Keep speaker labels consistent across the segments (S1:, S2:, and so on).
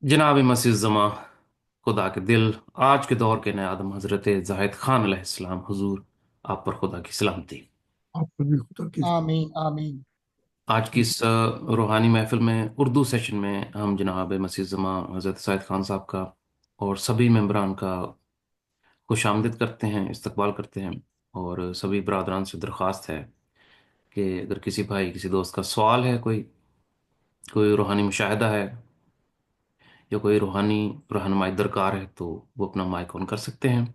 S1: जनाब मसीह जमा खुदा के दिल आज के दौर के नए आदम हजरत जाहिद खान अलैहिस्सलाम हुजूर, आप पर खुदा की सलामती।
S2: आपको भी खुदा की
S1: आमीन आमीन। आज की इस रूहानी महफिल में उर्दू सेशन में हम जनाब मसीह जमा हजरत जाहिद खान साहब का और सभी मेंबरान का खुशामदीद करते हैं, इस्तकबाल करते हैं। और सभी बरादरान से दरख्वास्त है कि अगर किसी भाई किसी दोस्त का सवाल है, कोई कोई रूहानी मुशाहिदा है या कोई रूहानी रहनुमाई दरकार है, तो वो अपना माइक ऑन कर सकते हैं।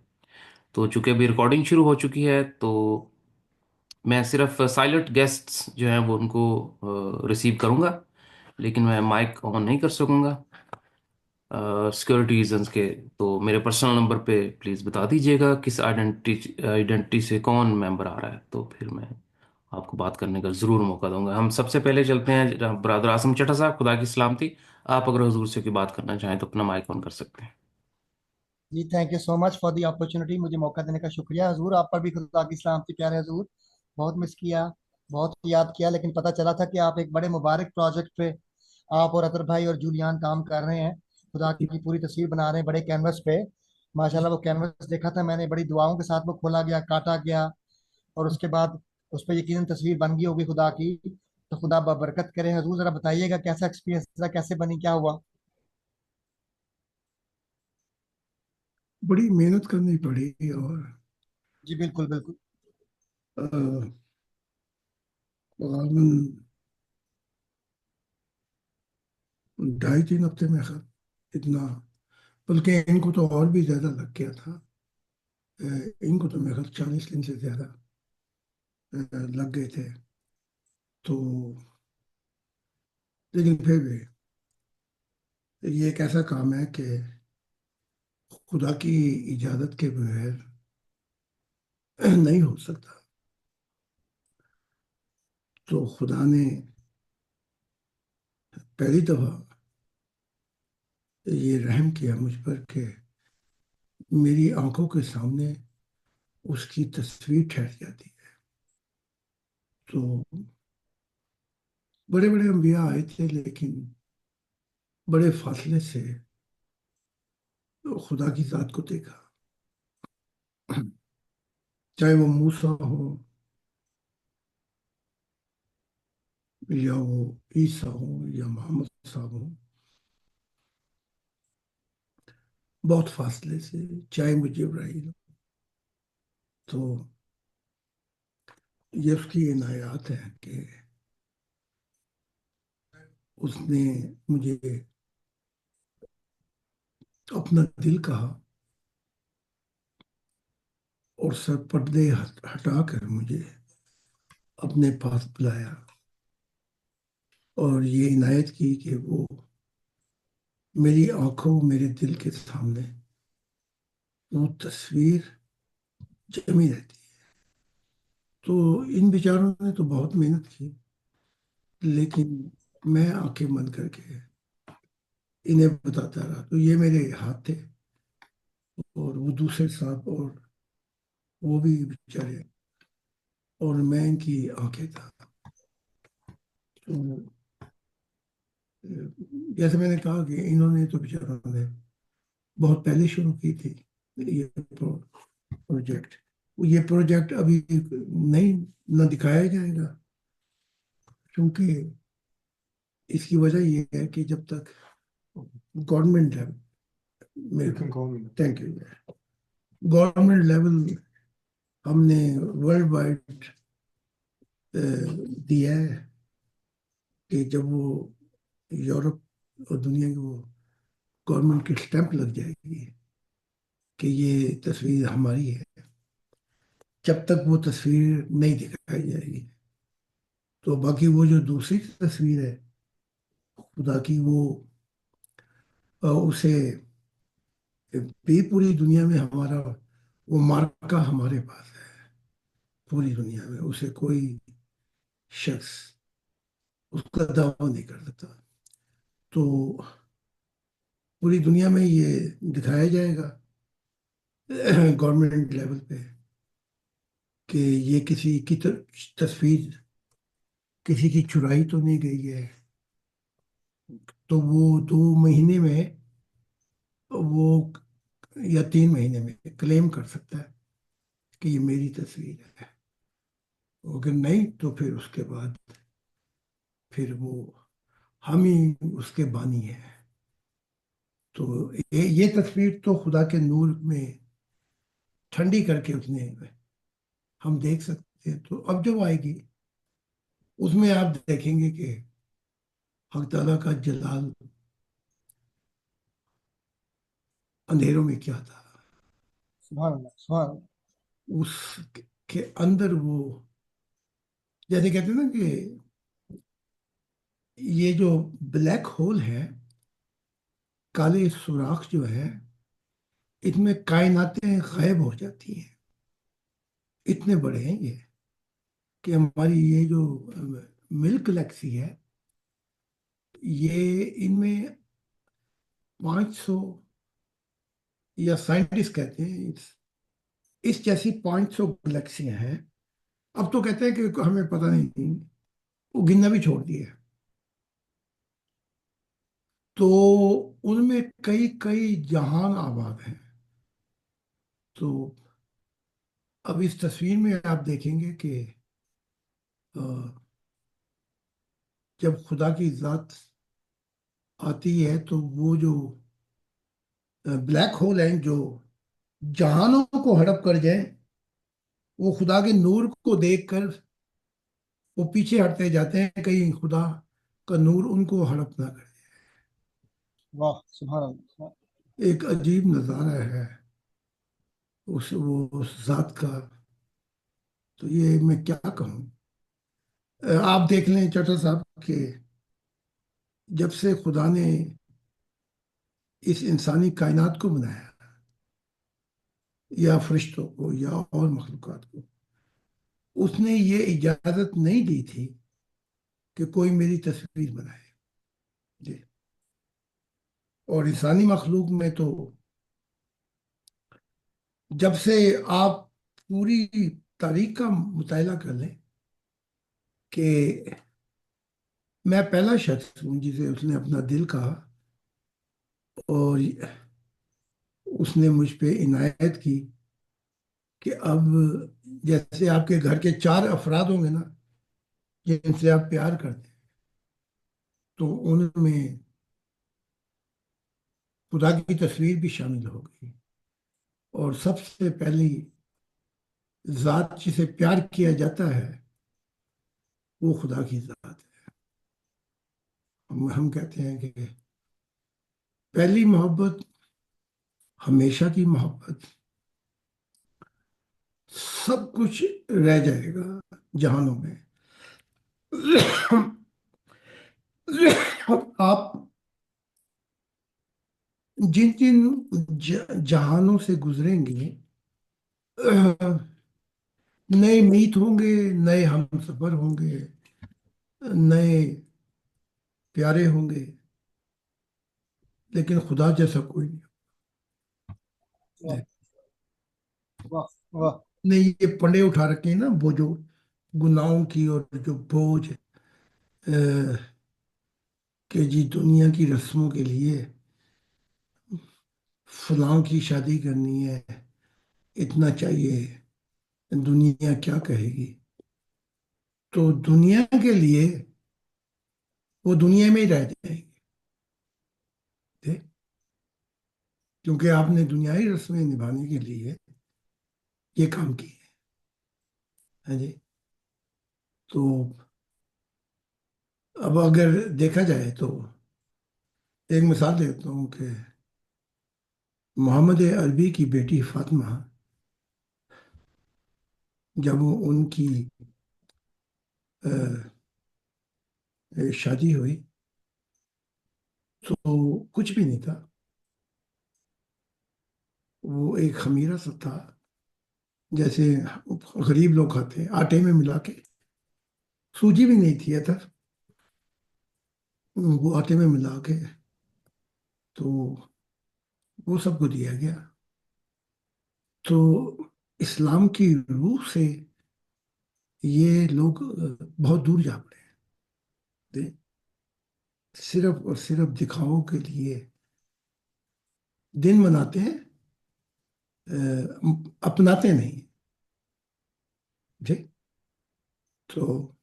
S1: तो चूंकि अभी रिकॉर्डिंग शुरू हो चुकी है, तो मैं सिर्फ साइलेंट गेस्ट्स जो हैं वो उनको रिसीव करूंगा, लेकिन मैं माइक ऑन नहीं कर सकूंगा सिक्योरिटी रीजंस के। तो मेरे पर्सनल नंबर पे प्लीज़ बता दीजिएगा किस आइडेंटिटी आइडेंटिटी से कौन मेंबर आ रहा है, तो फिर मैं आपको बात करने का ज़रूर मौका दूंगा। हम सबसे पहले चलते हैं ब्रदर आसम चटा साहब, खुदा की सलामती। आप अगर हुजूर से कोई बात करना चाहें तो अपना माइक ऑन कर सकते हैं।
S2: जी, thank you so much for the opportunity. मुझे मौका देने का शुक्रिया हजूर। आप पर भी खुदा की सलामती प्यारे हजूर। बहुत मिस किया, बहुत याद किया, लेकिन पता चला था कि आप एक बड़े मुबारक प्रोजेक्ट पे, आप और अतर भाई और जूलियान काम कर रहे हैं। खुदा की पूरी तस्वीर बना रहे हैं बड़े कैनवस पे। माशाल्लाह वो कैनवस देखा था मैंने, बड़ी दुआओं के साथ वो खोला गया, काटा गया, और उसके बाद उस पर यकीनन तस्वीर बन गई होगी खुदा की। तो खुदा बरकत करे हजूर। जरा बताइएगा कैसा एक्सपीरियंस था, कैसे बनी, क्या हुआ।
S3: बड़ी मेहनत करनी पड़ी और
S2: जी बिल्कुल बिल्कुल।
S3: अ, तकरीबन 2.5-3 हफ्ते में खैर इतना, बल्कि इनको तो और भी ज्यादा लग गया था। अ, इनको तो मेरे ख्याल 40 दिन से ज्यादा लग गए थे। तो लेकिन फिर भी ये एक ऐसा काम है कि खुदा की इजाजत के बगैर नहीं हो सकता। तो खुदा ने पहली दफा ये रहम किया मुझ पर कि मेरी आंखों के सामने उसकी तस्वीर ठहर जाती है। तो बड़े बड़े अंबिया आए थे, लेकिन बड़े फासले से खुदा की जात को देखा। चाहे वो मूसा हो या वो ईसा हो या मोहम्मद साहब हो, बहुत फासले से, चाहे वो जिब्राइल हो। तो ये उसकी इनायात है कि उसने मुझे अपना दिल कहा और सर पर्दे हटाकर मुझे अपने पास बुलाया, और ये इनायत की कि वो मेरी आंखों मेरे दिल के सामने वो तस्वीर जमी रहती है। तो इन बेचारों ने तो बहुत मेहनत की, लेकिन मैं आंखें बंद करके इन्हें बताता रहा। तो ये मेरे हाथ थे और वो दूसरे सांप, और वो भी बेचारे, और मैं इनकी आंखें था। तो जैसे मैंने कहा कि इन्होंने तो बेचारों ने बहुत पहले शुरू की थी ये प्रोजेक्ट। ये प्रोजेक्ट अभी नहीं न दिखाया जाएगा, क्योंकि इसकी वजह ये है कि जब तक गवर्नमेंट है, थैंक यू, गवर्नमेंट लेवल हमने वर्ल्ड वाइड दिया है कि जब वो यूरोप और दुनिया की वो गवर्नमेंट की स्टैंप लग जाएगी कि ये तस्वीर हमारी है, जब तक वो तस्वीर नहीं दिखाई जाएगी। तो बाकी वो जो दूसरी तस्वीर है खुदा की, वो उसे भी पूरी दुनिया में हमारा वो मार्का हमारे पास है। पूरी दुनिया में उसे कोई शख्स उसका दावा नहीं कर सकता। तो पूरी दुनिया में ये दिखाया जाएगा गवर्नमेंट लेवल पे कि ये किसी की तस्वीर किसी की चुराई तो नहीं गई है। तो वो 2 महीने में वो या 3 महीने में क्लेम कर सकता है कि ये मेरी तस्वीर है। अगर नहीं तो फिर उसके बाद फिर वो हम ही उसके बानी हैं। तो ये तस्वीर तो खुदा के नूर में ठंडी करके उसने हम देख सकते हैं। तो अब जब आएगी उसमें आप देखेंगे कि हक ताला का जलाल अंधेरों में क्या था।
S2: सुभान अल्लाह, सुभान अल्लाह।
S3: उसके अंदर वो, जैसे कहते हैं ना कि ये जो ब्लैक होल है, काले सुराख जो है, इनमें कायनातें गायब हो जाती हैं। इतने बड़े हैं ये कि हमारी ये जो मिल्क गैलेक्सी है, ये इनमें 500, या साइंटिस्ट कहते हैं इस जैसी 500 गैलेक्सियां हैं। अब तो कहते हैं कि हमें पता नहीं, वो गिनना भी छोड़ दिए। तो उनमें कई कई जहान आबाद हैं। तो अब इस तस्वीर में आप देखेंगे कि अ, जब खुदा की जात आती है तो वो जो ब्लैक होल हैं जो जहानों को हड़प कर जाए, वो खुदा के नूर को देखकर वो पीछे हटते जाते हैं, कहीं खुदा का नूर उनको हड़प ना करे।
S2: वाह, सुभान अल्लाह, सुभान।
S3: एक अजीब नज़ारा है उस जात का। तो ये मैं क्या कहूँ। आप देख लें चटर साहब के, जब से खुदा ने इस इंसानी कायनात को बनाया, या फरिश्तों को या और मखलूकात को, उसने ये इजाजत नहीं दी थी कि कोई मेरी तस्वीर बनाए जी। और इंसानी मखलूक में तो जब से आप पूरी तारीख का मुतायला कर लें कि मैं पहला शख्स हूँ जिसे उसने अपना दिल कहा, और उसने मुझ पे इनायत की कि अब जैसे आपके घर के 4 अफराद होंगे ना जिनसे आप प्यार करते हैं, तो उनमें खुदा की तस्वीर भी शामिल हो गई। और सबसे पहली जात जिसे प्यार किया जाता है वो खुदा की जात है। हम कहते हैं कि पहली मोहब्बत हमेशा की मोहब्बत, सब कुछ रह जाएगा जहानों में। आप जिन जिन जहानों से गुजरेंगे, नए मीत होंगे, नए हमसफर होंगे, नए प्यारे होंगे, लेकिन खुदा जैसा कोई
S2: वाह,
S3: नहीं।
S2: वाह, वाह।
S3: ने ये पंडे उठा रखे हैं ना, वो जो गुनाहों की और जो बोझ, कि जी दुनिया की रस्मों के लिए फलां की शादी करनी है, इतना चाहिए, दुनिया क्या कहेगी। तो दुनिया के लिए वो दुनिया में ही रह जाएंगे, क्योंकि आपने दुनियावी रस्में निभाने के लिए ये काम किए है जी। तो अब अगर देखा जाए तो एक मिसाल देता हूँ कि मोहम्मद अरबी की बेटी फातिमा, जब उनकी शादी हुई तो कुछ भी नहीं था। वो एक खमीरा सा था, जैसे गरीब लोग खाते हैं आटे में मिला के। सूजी भी नहीं थी था, वो आटे में मिला के तो वो सबको दिया गया। तो इस्लाम की रूह से ये लोग बहुत दूर जा पड़े थे, सिर्फ और सिर्फ दिखावों के लिए दिन मनाते हैं, अपनाते नहीं। ठीक। तो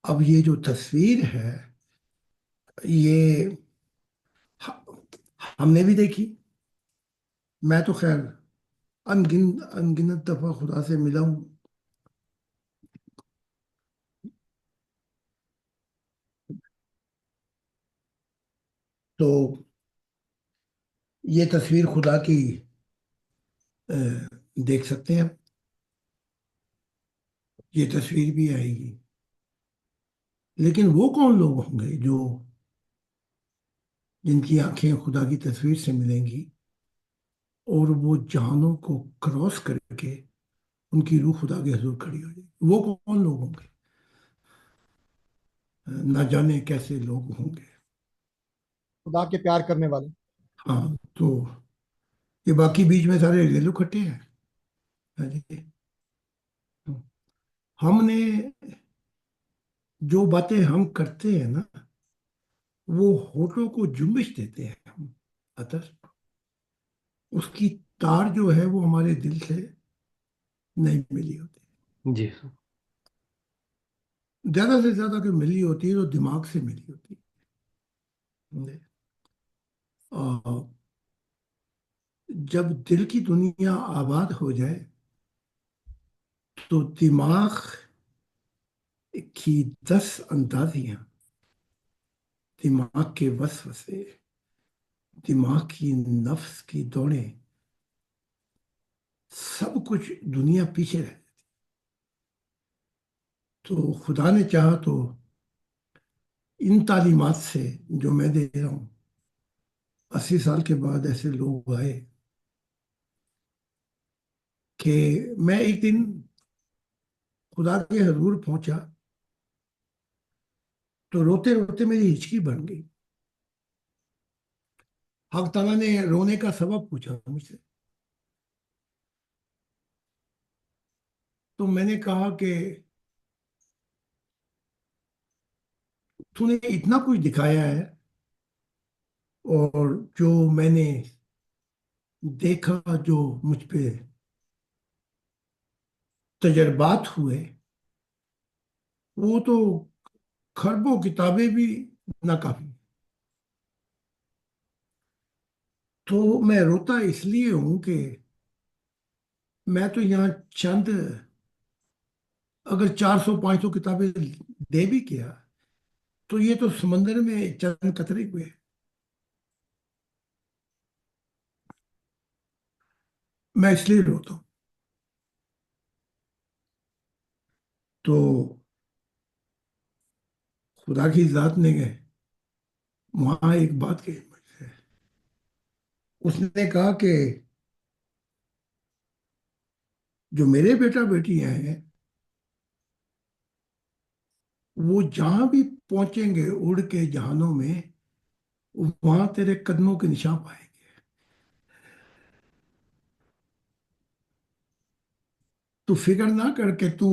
S3: अब ये जो तस्वीर है, ये हमने भी देखी। मैं तो खैर अनगिनत दफा खुदा से मिला हूं। तो ये तस्वीर खुदा की अ, देख सकते हैं। ये तस्वीर भी आएगी। लेकिन वो कौन लोग होंगे जो जिनकी आंखें खुदा की तस्वीर से मिलेंगी और वो जहानों को क्रॉस करके उनकी रूह खुदा के हजूर खड़ी हो जाएगी? वो कौन लोग होंगे? ना जाने कैसे लोग होंगे।
S2: खुदा के प्यार करने वाले।
S3: हाँ, तो ये बाकी बीच में सारे रेलू खट्टे हैं। हाँ जी। हमने जो बातें हम करते हैं ना, वो होठों को जुम्बिश देते हैं हम। अतः उसकी तार जो है वो हमारे दिल से नहीं मिली होती।
S1: जी।
S3: ज्यादा से ज्यादा अगर मिली होती है तो दिमाग से मिली होती है। और जब दिल की दुनिया आबाद हो जाए तो दिमाग की 10 अंदाजियां, दिमाग के वसवसे, दिमाग की नफ्स की दौड़ें, सब कुछ दुनिया पीछे रह। तो खुदा ने चाहा तो इन तालीमात से जो मैं दे रहा हूँ, 80 साल के बाद ऐसे लोग आए कि मैं एक दिन खुदा के हजूर पहुंचा तो रोते रोते मेरी हिचकी बन गई। हक ताला ने रोने का सबब पूछा मुझसे। तो मैंने कहा कि तूने इतना कुछ दिखाया है और जो मैंने देखा, जो मुझ पे तजर्बात हुए, वो तो खरबों किताबें भी नाकाफी। तो मैं रोता इसलिए हूं कि मैं तो यहाँ चंद, अगर 400 500 किताबें दे भी किया तो ये तो समंदर में चंद कतरे हुए। मैं इसलिए रोता हूँ। तो खुदा की जात ने वहां एक बात कही मुझसे। उसने कहा कि जो मेरे बेटा बेटियां हैं वो जहां भी पहुंचेंगे उड़ के जहानों में, वहां तेरे कदमों के निशान पाएंगे। तू फिक्र ना करके तू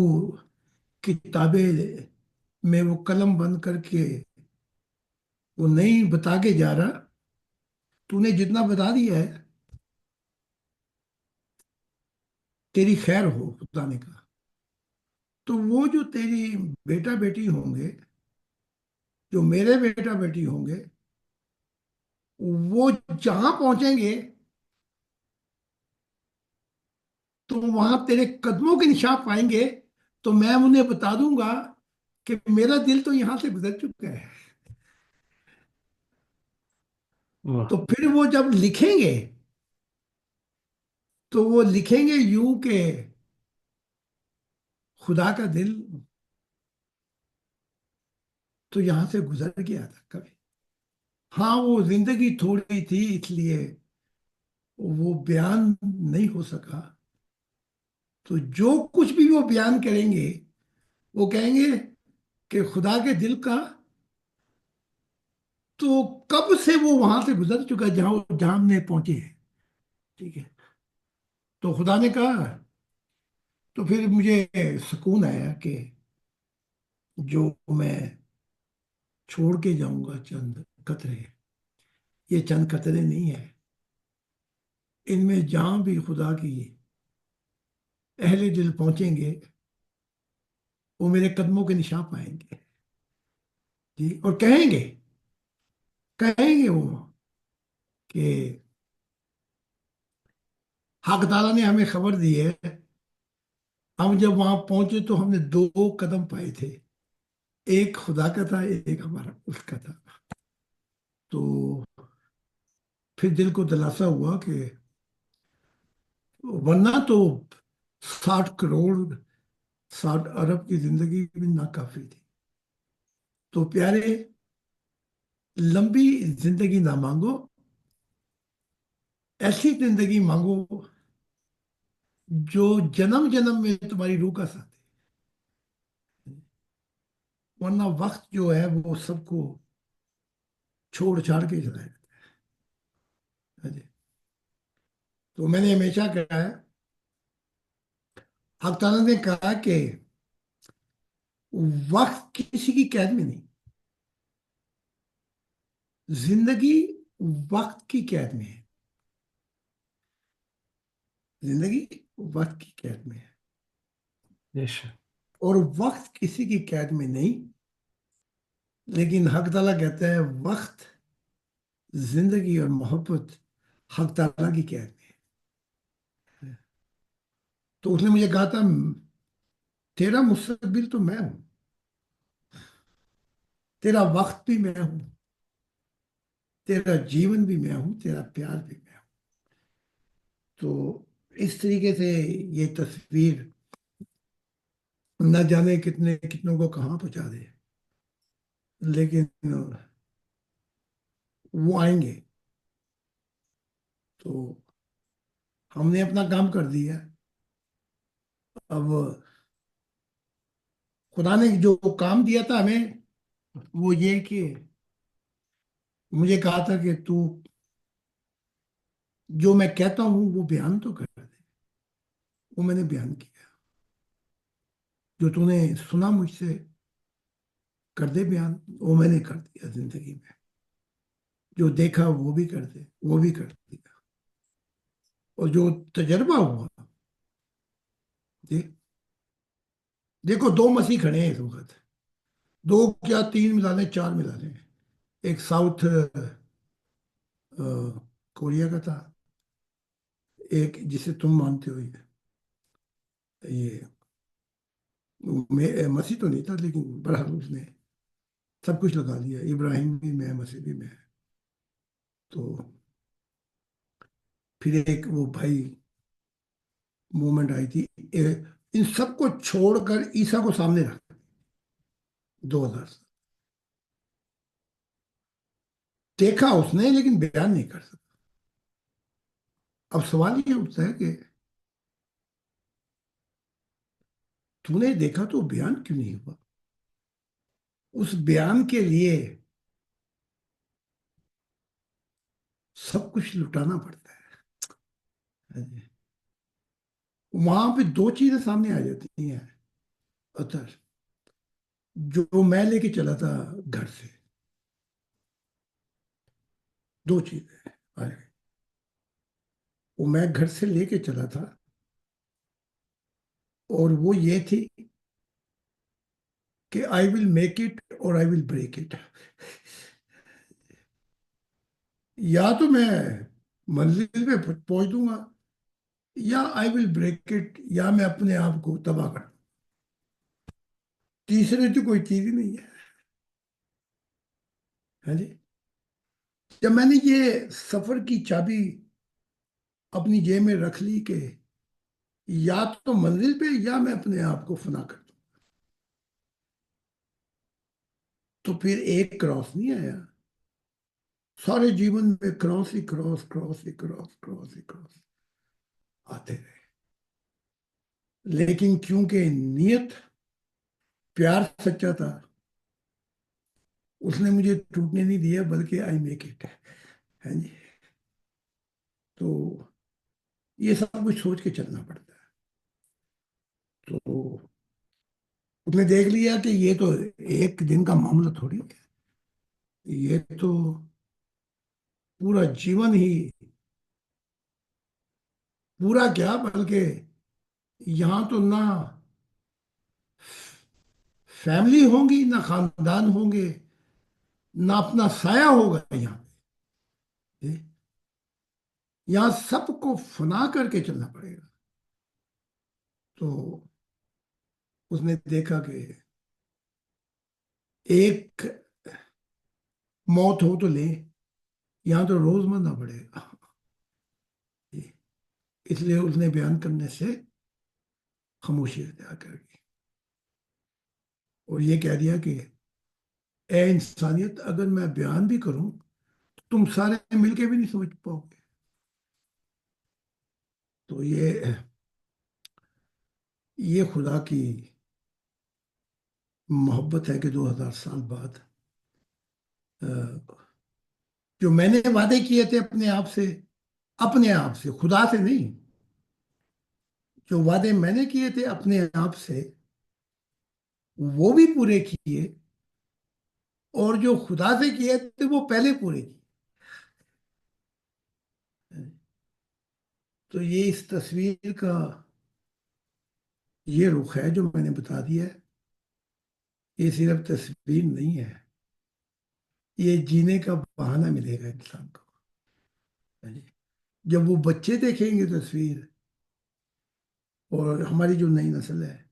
S3: किताबें में वो कलम बंद करके वो नहीं बता के जा रहा। तूने जितना बता दिया है, तेरी खैर हो, खुदा ने कहा। तो वो जो तेरी बेटा बेटी होंगे, जो मेरे बेटा बेटी होंगे, वो जहां पहुंचेंगे तो वहां तेरे कदमों के निशान पाएंगे। तो मैं उन्हें बता दूंगा कि मेरा दिल तो यहां से गुजर चुका है।
S1: वाह।
S3: तो फिर वो जब लिखेंगे तो वो लिखेंगे यूं के खुदा का दिल तो यहां से गुजर गया था कभी। हाँ, वो जिंदगी थोड़ी थी इसलिए वो बयान नहीं हो सका। तो जो कुछ भी वो बयान करेंगे, वो कहेंगे कि खुदा के दिल का तो कब से वो वहां से गुजर चुका है जहां हमने पहुंचे हैं। ठीक है। तो खुदा ने कहा, तो फिर मुझे सुकून आया कि जो मैं छोड़ के जाऊंगा चंद कतरे, ये चंद कतरे नहीं है। इनमें जहां भी खुदा की अहले दिल पहुंचेंगे वो मेरे कदमों के निशान पाएंगे जी। और कहेंगे, कहेंगे वो कि हक ताला ने हमें खबर दी है। हम जब वहां पहुंचे तो हमने दो कदम पाए थे, एक खुदा का था, एक हमारा उसका था। तो फिर दिल को दिलासा हुआ कि वरना तो 60 करोड़ 60 अरब की जिंदगी भी नाकाफी थी। तो प्यारे, लंबी जिंदगी ना मांगो, ऐसी जिंदगी मांगो जो जन्म जन्म में तुम्हारी रूह का साथ है। वरना वक्त जो है वो सबको छोड़ छाड़ के चला जाता है जी। तो मैंने हमेशा कहा है, हक ताला ने कहा कि वक्त किसी की कैद में नहीं, जिंदगी वक्त की कैद में है। जिंदगी वक्त की कैद में है
S1: बेशक।
S3: और वक्त किसी की कैद में नहीं। लेकिन हक ताला कहता है वक्त, जिंदगी और मोहब्बत हक ताला की कैद में है। तो उसने मुझे कहा था, तेरा मुस्तकबिल तो मैं हूं, तेरा वक्त भी मैं हूं, तेरा जीवन भी मैं हूं, तेरा प्यार भी मैं हूं। तो इस तरीके से ये तस्वीर न जाने कितने कितनों को कहाँ पहुंचा दे, लेकिन वो आएंगे। तो हमने अपना काम कर दिया। अब खुदा ने जो काम दिया था हमें वो ये कि मुझे कहा था कि तू जो मैं कहता हूं वो बयान तो कर दे। वो मैंने बयान किया। जो तूने सुना मुझसे, कर दे बयान। वो मैंने कर दिया जिंदगी में। जो देखा वो भी कर दे, वो भी कर दिया। और जो तजर्बा हुआ, देख, देखो दो मसीह खड़े हैं इस वक्त। दो क्या, तीन मिला लें, चार मिला लें। एक साउथ कोरिया का था, एक जिसे तुम मानते हो, ये मसीह तो नहीं था, लेकिन बहरहाल उसने सब कुछ लगा लिया। इब्राहिम भी मैं, मसीह भी मैं। तो फिर एक वो भाई मूवमेंट आई थी, इन सबको छोड़कर ईसा को सामने रख, 2000 देखा उसने लेकिन बयान नहीं कर सकता। अब सवाल ये उठता है कि तूने देखा तो बयान क्यों नहीं हुआ? उस बयान के लिए सब कुछ लुटाना पड़ता है। वहां पे दो चीजें सामने आ जाती हैं अतर, जो मैं लेके चला था घर से। दो चीजें आ गई। वो मैं घर से लेके चला था, और वो ये थी कि आई विल मेक इट और आई विल ब्रेक इट। या तो मैं मंजिल पे पहुंच दूंगा, या आई विल ब्रेक इट, या मैं अपने आप को तबाह कर दूं। तीसरे तो कोई चीज ही नहीं है जी। जब मैंने ये सफर की चाबी अपनी जेब में रख ली कि या तो मंजिल पे या मैं अपने आप को फना कर दूं, तो फिर एक क्रॉस नहीं आया। सारे जीवन में क्रॉस ही क्रॉस, क्रॉस ही क्रॉस, क्रॉस ही क्रॉस आते रहे। लेकिन क्योंकि नियत, प्यार सच्चा था, उसने मुझे टूटने नहीं दिया, बल्कि आई मेक इट है जी। तो ये सब कुछ सोच के चलना पड़ता है। तो उसने देख लिया कि ये तो एक दिन का मामला थोड़ी है, ये तो पूरा जीवन ही पूरा क्या, बल्कि यहाँ तो ना फैमिली होंगी, ना खानदान होंगे, ना अपना साया होगा यहाँ पे। यहाँ सबको फना करके चलना पड़ेगा। तो उसने देखा कि एक मौत हो तो ले, यहाँ तो रोज मरना पड़ेगा। इसलिए उसने बयान करने से खामोशी अख्तियार कर ली और ये कह दिया कि ए इंसानियत, अगर मैं बयान भी करूं तो तुम सारे मिलके भी नहीं समझ पाओगे। तो ये खुदा की मोहब्बत है कि 2000 साल बाद अ, जो मैंने वादे किए थे अपने आप से, खुदा से नहीं, जो वादे मैंने किए थे अपने आप से वो भी पूरे किए, और जो खुदा से किए थे वो पहले पूरे किए। तो ये इस तस्वीर का ये रुख है जो मैंने बता दिया है। ये सिर्फ तस्वीर नहीं है, ये जीने का बहाना मिलेगा इंसान को। जब वो बच्चे देखेंगे तस्वीर, और हमारी जो नई नस्ल है,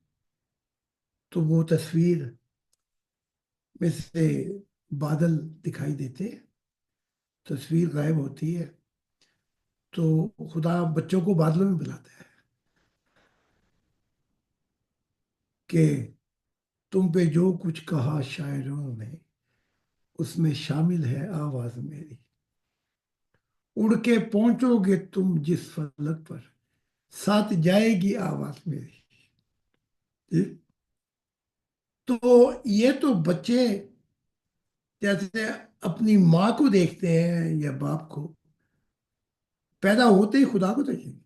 S3: तो वो तस्वीर में से बादल दिखाई देते हैं, तस्वीर गायब होती है, तो खुदा बच्चों को बादलों में बुलाता है कि तुम पे जो कुछ कहा शायरों ने, उसमें शामिल है आवाज मेरी। उड़ के पहुंचोगे तुम जिस फलक पर, साथ जाएगी आवाज मेरी। तो ये तो बच्चे जैसे अपनी माँ को देखते हैं या बाप को, पैदा होते ही खुदा को देखेंगे।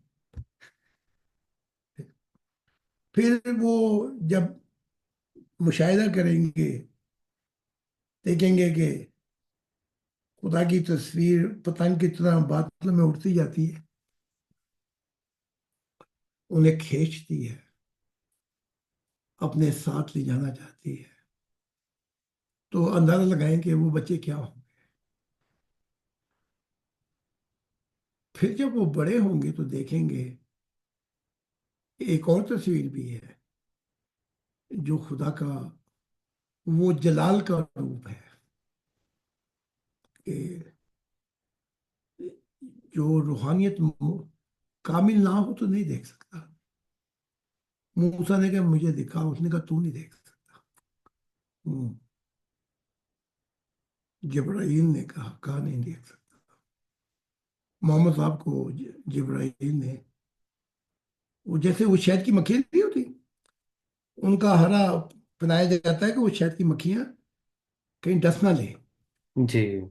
S3: फिर वो जब मुशाहिदा करेंगे, देखेंगे कि खुदा की तस्वीर पतंग की तरह बादलों में उड़ती जाती है, उन्हें खींचती है, अपने साथ ले जाना चाहती है। तो अंदाजा लगाएं कि वो बच्चे क्या होंगे। फिर जब वो बड़े होंगे तो देखेंगे एक और तस्वीर भी है, जो खुदा का वो जलाल का रूप है कि जो रूहानियत कामिल ना हो तो नहीं देख सकता। मूसा ने कहा मुझे दिखा, उसने कहा तू नहीं देख सकता। हम्म, जिब्राइल ने कहा नहीं देख सकता। मोहम्मद साहब को जिब्राइल ने, वो जैसे वो शहद की मक्खियाँ नहीं होती, उनका हरा पहनाया जाता है कि वो शहद की मक्खियाँ कहीं डस ना ले,
S1: जी।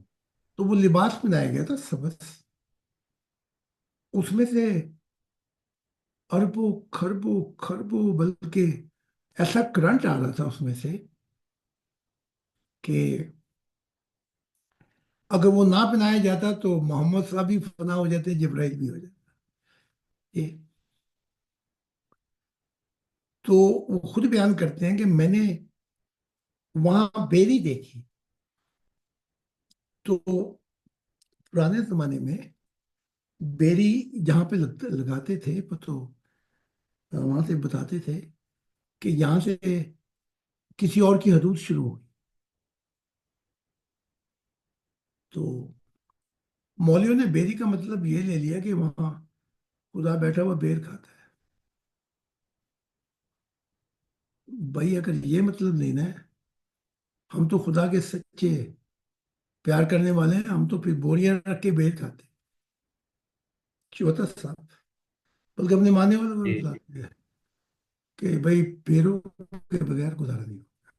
S3: तो वो लिबास पहनाया गया था सबस। उसमें से अरबों खरबों खरबों, बल्कि ऐसा करंट आ रहा था उसमें से कि अगर वो ना पहनाया जाता तो मोहम्मद साहब भी फना हो जाते, जिब्राइल भी हो जाते। ये तो वो खुद बयान करते हैं कि मैंने वहां बेरी देखी। तो पुराने जमाने में बेरी जहाँ पे लगाते थे तो वहां से बताते थे कि यहाँ से किसी और की हदूद शुरू हुई। तो मौलवियों ने बेरी का मतलब ये ले लिया कि वहां खुदा बैठा हुआ बेर खाता है। भाई अगर ये मतलब लेना है, हम तो खुदा के सच्चे प्यार करने वाले हैं, हम तो फिर बोरियां रख के बेर खाते। चौथा साहब, बल्कि अपने मानने वालों को
S1: जी। जी।
S3: बताते हैं कि भाई पेड़ों के बगैर गुजारा नहीं होता,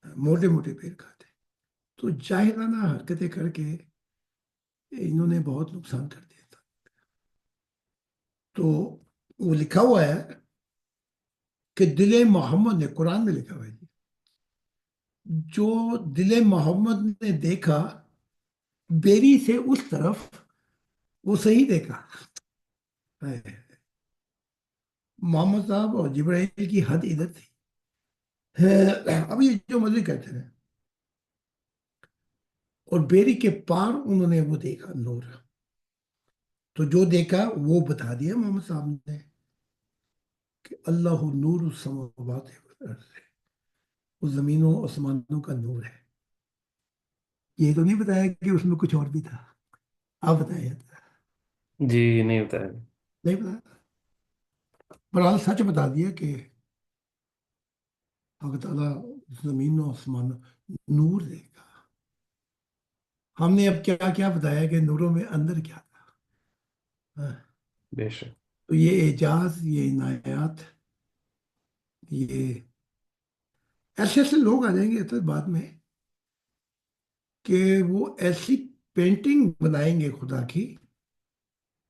S3: मोटे मोटे पेड़ खाते। तो जाहिराना हरकतें करके इन्होंने बहुत नुकसान कर दिया था। तो वो लिखा हुआ है कि दिले मोहम्मद ने, कुरान में लिखा हुआ है जी, जो दिले मोहम्मद ने देखा बेरी से उस तरफ, वो सही देखा। है। मोहम्मद साहब और जिब्राइल की हद इधर थी। अब ये जो मर्जी कहते हैं, और बेरी के पार उन्होंने वो देखा नूर। तो जो देखा वो बता दिया मोहम्मद साहब ने कि अल्लाह नूर समावात है, वो जमीनों आसमानों का नूर है। ये तो नहीं बताया कि उसमें कुछ और भी था। आप बताया जाता।
S1: जी नहीं बताया।
S3: नहीं बताया। बहरहाल सच बता दिया कि अल्लाह ताला जमीनों आसमानों नूर देगा। हमने अब क्या क्या बताया कि नूरों में अंदर क्या था। हाँ,
S1: बेशक।
S3: तो ये एजाज, ये इनायात, ये ऐसे ऐसे लोग आ जाएंगे तो बाद में कि वो ऐसी पेंटिंग बनाएंगे खुदा की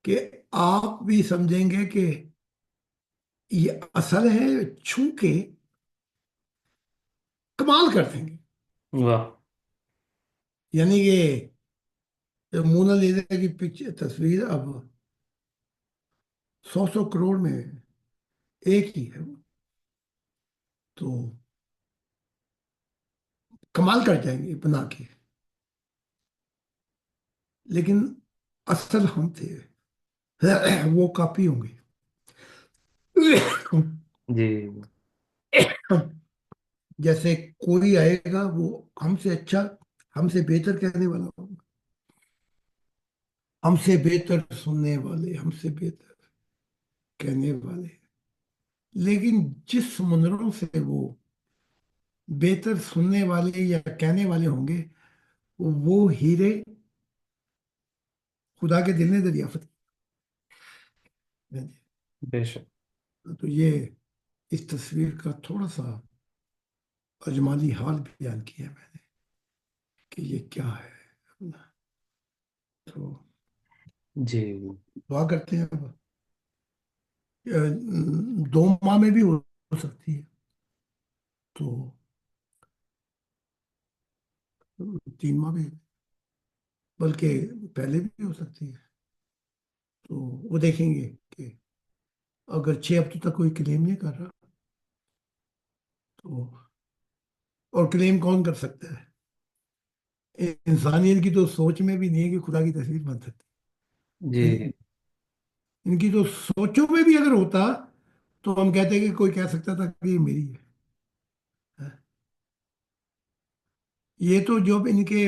S3: कि आप भी समझेंगे कि ये असल है, छू के कमाल कर देंगे।
S1: वाह।
S3: यानी कि मोनालिसा की पिक्चर तस्वीर अब 100 करोड़ में एक ही है वो। तो कमाल कर जाएंगे बना के। लेकिन असल हम थे, वो कॉपी होंगे।
S1: जी।
S3: जैसे कोई आएगा वो हमसे अच्छा, हमसे बेहतर कहने वाला होगा, हमसे बेहतर सुनने वाले, हमसे बेहतर कहने वाले। लेकिन जिस मुनरों से वो बेहतर सुनने वाले या कहने वाले होंगे, वो हीरे खुदा के दिल ने दरियाफ्त किए।
S1: बेशक।
S3: तो ये इस तस्वीर का थोड़ा सा अजमाली हाल बयान किया है मैंने कि ये क्या है। तो
S1: जी।
S3: दुआ करते हैं अब। 2 माह में भी हो सकती है, तो 3 माह भी, बल्कि पहले भी हो सकती है। तो वो देखेंगे कि अगर 6 हफ्ते तक कोई क्लेम नहीं कर रहा, तो और क्लेम कौन कर सकता है। इंसानियत की तो सोच में भी नहीं है कि खुदा की तस्वीर बन सकती है।
S1: जी।
S3: इनकी तो सोचों में भी अगर होता, तो हम कहते कि कोई कह सकता था कि ये मेरी है। ये तो जो इनके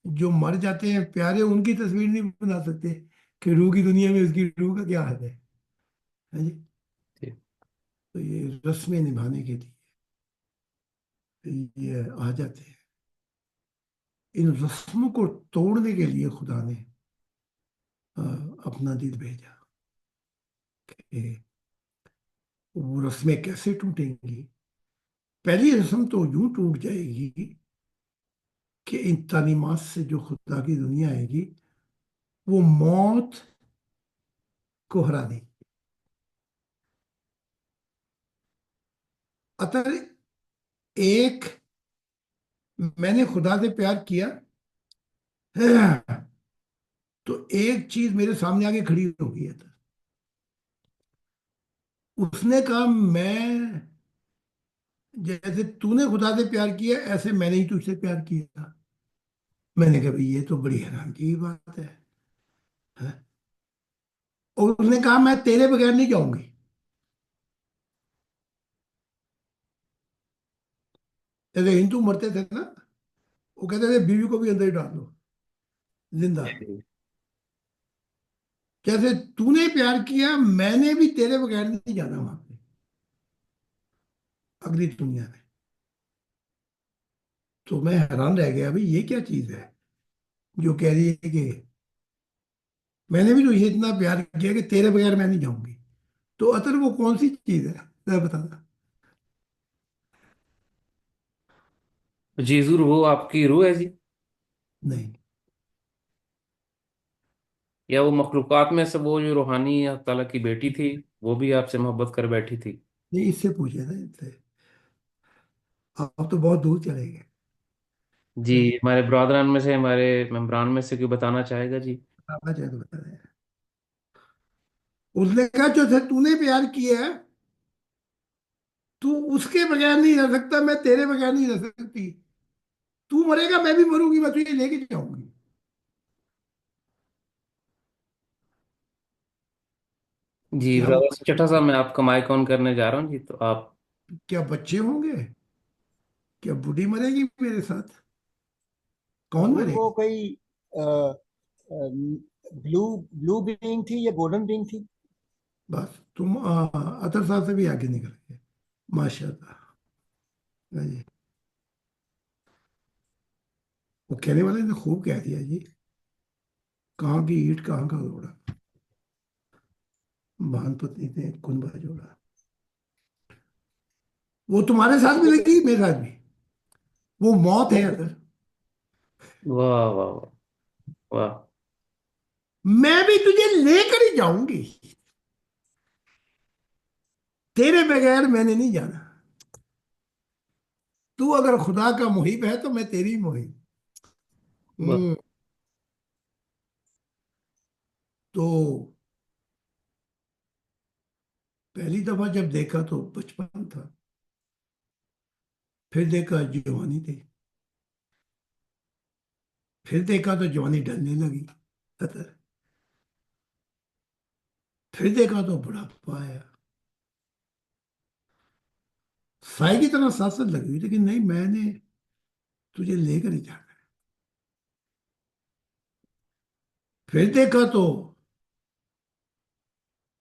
S3: जो मर जाते हैं प्यारे, उनकी तस्वीर नहीं बना सकते कि रूह की दुनिया में उसकी रूह का क्या हाल है जी।
S1: जी।
S3: तो ये रस्में निभाने के लिए ये आ जाते हैं। इन रस्मों को तोड़ने के लिए खुदा ने अ, अपना दिल भेजा कि वो रस्में कैसे टूटेंगी। पहली रस्म तो यूं टूट जाएगी कि इन तालीमात से जो खुदा की दुनिया आएगी, वो मौत को हरा देगी। अतः एक, मैंने खुदा से प्यार किया है, तो एक चीज मेरे सामने आके खड़ी हो गई है। उसने कहा मैं, जैसे तूने खुदा से प्यार किया ऐसे मैंने ही तुझसे प्यार किया। मैंने कहा भाई ये तो बड़ी हैरान की बात है? और उसने कहा मैं तेरे बगैर नहीं जाऊंगी। जैसे हिंदू मरते थे ना, वो कहते थे बीवी को भी अंदर ही डाल दो जिंदा।
S1: जी।
S3: जैसे तूने प्यार किया, मैंने भी तेरे बगैर नहीं जाना वहां पे अगली दुनिया में। तो मैं हैरान रह गया, भाई ये क्या चीज है जो कह रही है कि मैंने भी तुझे इतना प्यार किया कि तेरे बगैर मैं नहीं जाऊंगी। तो अतर वो कौन सी चीज है, मैं बताना।
S1: जी हुजूर, वो आपकी रूह है जी?
S3: नहीं,
S1: या वो मखलूकात में से वो जो रूहानी अल्लाह ताला की बेटी थी, वो भी आपसे मोहब्बत कर बैठी थी?
S3: नहीं इससे पूछे ना, इससे आप तो बहुत दूर चले गए।
S1: जी। हमारे ब्रादरान में से, हमारे मेम्बरान में से कोई बताना चाहेगा जी?
S3: आवाज है तो बता रहे हैं। उसने कहा जो थे तूने प्यार किया है, तू उसके बगैर नहीं रह सकता, मैं तेरे बगैर नहीं रह सकती। तू मरेगा मैं भी मरूंगी, मैं तुझे लेके जाऊंगी।
S1: जी
S3: क्या
S1: ब्रदर चट्टा साहब, मैं आपका माइक ऑन करने जा रहा हूँ जी, तो आप।
S3: क्या बच्चे होंगे? क्या बूढ़ी मरेगी मेरे साथ? कौन
S2: हजूर वो
S3: मरेगी?
S2: कोई ब्लू ब्लू बीइंग थी या गोल्डन बीइंग थी?
S3: बस तुम अतर साहब से भी आगे निकल गए। माशाल्लाह। हाँ जी। वो कहने वाले ने खूब कह दिया जी। कहाँ की ईंट कहाँ का रोड़ा, महान पत्नी ने कुनबा जोड़ा। वो तुम्हारे साथ भी लगी, मेरे साथ भी। वो मौत है अगर।
S1: वाह वाह वाह वाह।
S3: मैं भी तुझे लेकर ही जाऊंगी, तेरे बगैर मैंने नहीं जाना। तू अगर खुदा का मुहिब है तो मैं तेरी मुहिब।
S1: वाह।
S3: हम्म। तो पहली दफा जब देखा तो बचपन था, फिर देखा जवानी थी, फिर देखा तो जवानी ढलने लगी, खतर। फिर देखा तो बुढ़ापा आया। साई की तरह साथ साथ लगी हुई, लेकिन नहीं, मैंने तुझे लेकर ही जाना है। फिर देखा तो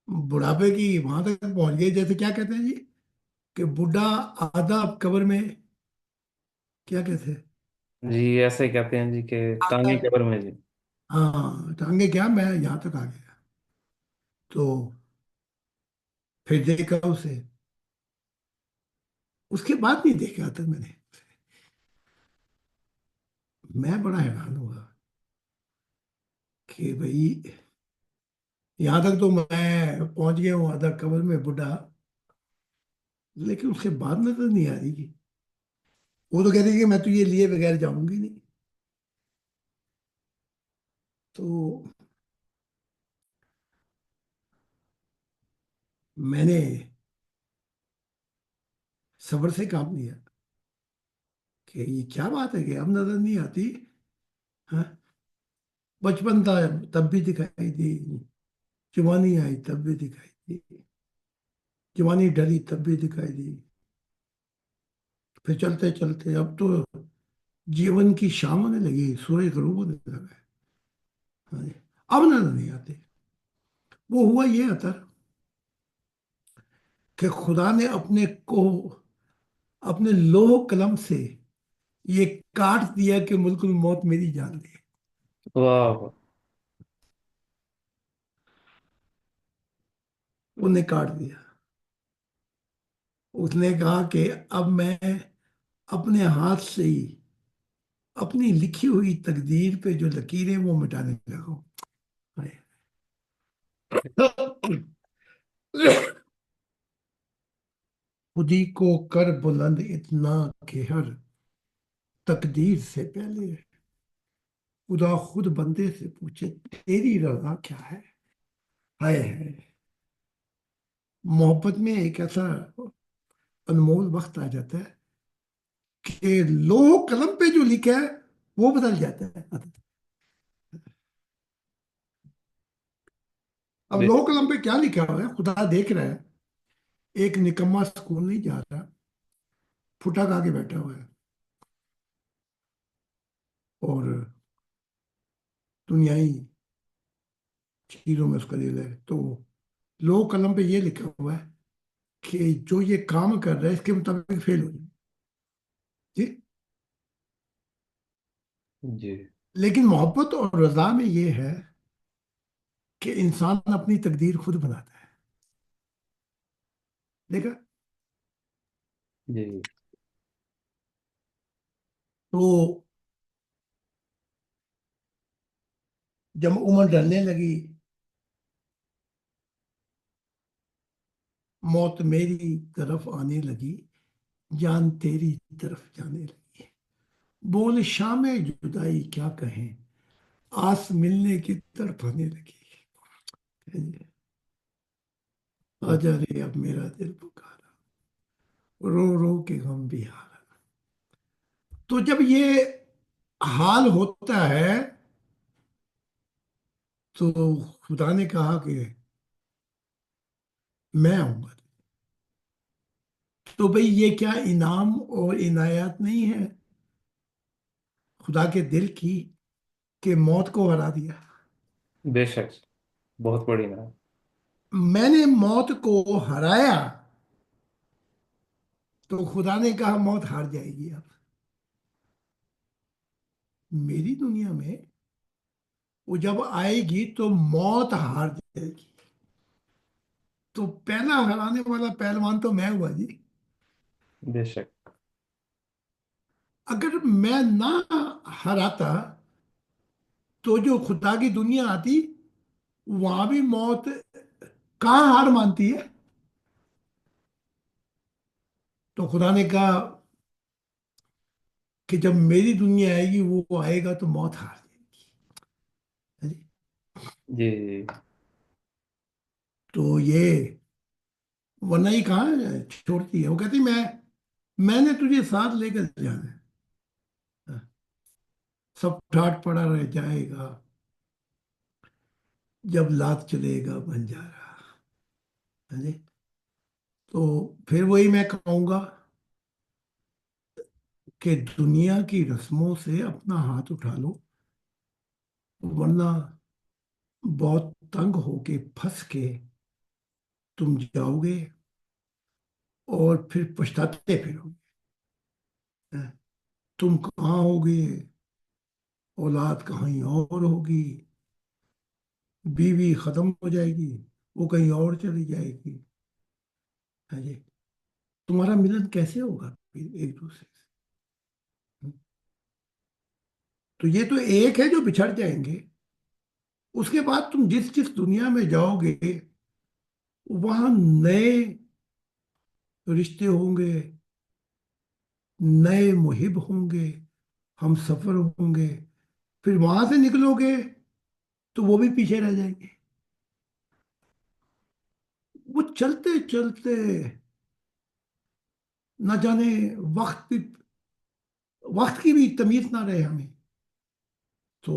S3: बुढ़ापे की वहां तक पहुंच गई, जैसे क्या कहते हैं जी, कि बुढ़ा आधा कब्र में, क्या कहते हैं?
S1: जी ऐसे ही कहते हैं जी कि टांगे कब्र में जी।
S3: हाँ, टांगे क्या, मैं यहाँ तक आ गया। तो फिर देखा उसे, उसके बाद नहीं देखा तक मैंने। मैं बड़ा हैरान हुआ कि भाई, यहाँ तक तो मैं पहुंच गया हूँ आधा कब्र में बुढ़ा, लेकिन उसके बाद नजर नहीं आ रही कि वो तो कह रही है कि मैं तुझे लिए बगैर जाऊंगी नहीं। तो मैंने सब्र से काम लिया कि ये क्या बात है कि अब नजर नहीं आती। हाँ, बचपन था तब भी दिखाई दी, जवानी आई तब भी दिखाई दी, जवानी ढली तब भी दिखाई दी। फिर चलते चलते अब तो जीवन की शाम होने लगी, सूरज गरूब होने लगा है। हाँ जी। अब नजर नहीं आते। वो हुआ ये अतर कि खुदा ने अपने को अपने लोह कलम से ये काट दिया कि मुल्कुल मौत मेरी जान ले।
S1: वाह वाह।
S3: उन्हें काट दिया। उसने कहा कि अब मैं अपने हाथ से ही अपनी लिखी हुई तकदीर पे जो लकीरें वो मिटाने लगा हूं। हाय। खुदी को कर बुलंद इतना कि हर तकदीर से पहले खुदा खुद बंदे से पूछे तेरी रजा क्या है। हाय है। मोहब्बत में एक ऐसा अनमोल वक्त आ जाता है कि लोह कलम पे जो लिखा है वो बदल जाता है। अब लोह कलम पे क्या लिखा हुआ है खुदा देख रहा है। एक निकम्मा स्कूल नहीं जा रहा, फुटा खा के बैठा हुआ है, और दुनियाई चीजों में उसका दिल है। तो लोह कलम पे ये लिखा हुआ है कि जो ये काम कर रहा है इसके मुताबिक फेल हो जाए जी।
S1: जी
S3: लेकिन मोहब्बत और रजा में ये है कि इंसान अपनी तकदीर खुद बनाता है। देखा?
S1: जी।
S3: तो जब उम्र ढलने लगी, मौत मेरी तरफ आने लगी, जान तेरी तरफ जाने लगी। बोल शाम जुदाई क्या कहें, आस मिलने की तरफ आने लगी। आजा रे अब मेरा दिल पुकारा, रो रो के गम भी हारा। तो जब ये हाल होता है तो खुदा ने कहा कि मैं आऊंगा। तो भाई ये क्या इनाम और इनायत नहीं है खुदा के दिल की, कि मौत को हरा दिया।
S1: बेशक, बहुत बड़ी ना।
S3: मैंने मौत को हराया, तो खुदा ने कहा मौत हार जाएगी अब। मेरी दुनिया में वो जब आएगी तो मौत हार जाएगी। तो पहला हराने वाला पहलवान तो मैं हुआ जी।
S1: बेशक।
S3: अगर मैं ना हराता तो जो खुदा की दुनिया आती वहां भी मौत कहाँ हार मानती है। तो खुदा ने कहा कि जब मेरी दुनिया आएगी वो आएगा तो मौत हार जाएगी।
S1: जी जी।
S3: तो ये वरना ही कहाँ छोड़ती है। वो कहती मैंने तुझे साथ लेकर जाना है, सब ठाट पड़ा रह जाएगा जब लात चलेगा बंजारा। है जी। तो फिर वही मैं कहूंगा कि दुनिया की रस्मों से अपना हाथ उठा लो, वरना बहुत तंग होके फंस के तुम जाओगे और फिर पछताते फिरोगे। हैं? तुम कहाँ होगे, औलाद कहीं और होगी, बीवी खत्म हो जाएगी, वो कहीं और चली जाएगी। है जी। तुम्हारा मिलन कैसे होगा फिर एक दूसरे से। तो ये तो एक है जो बिछड़ जाएंगे। उसके बाद तुम जिस जिस दुनिया में जाओगे वहां नए रिश्ते होंगे, नए मुहिब होंगे, हम सफर होंगे। फिर वहां से निकलोगे तो वो भी पीछे रह जाएंगे। वो चलते चलते न जाने वक्त भी, वक्त की भी तमीज ना रहे हमें। तो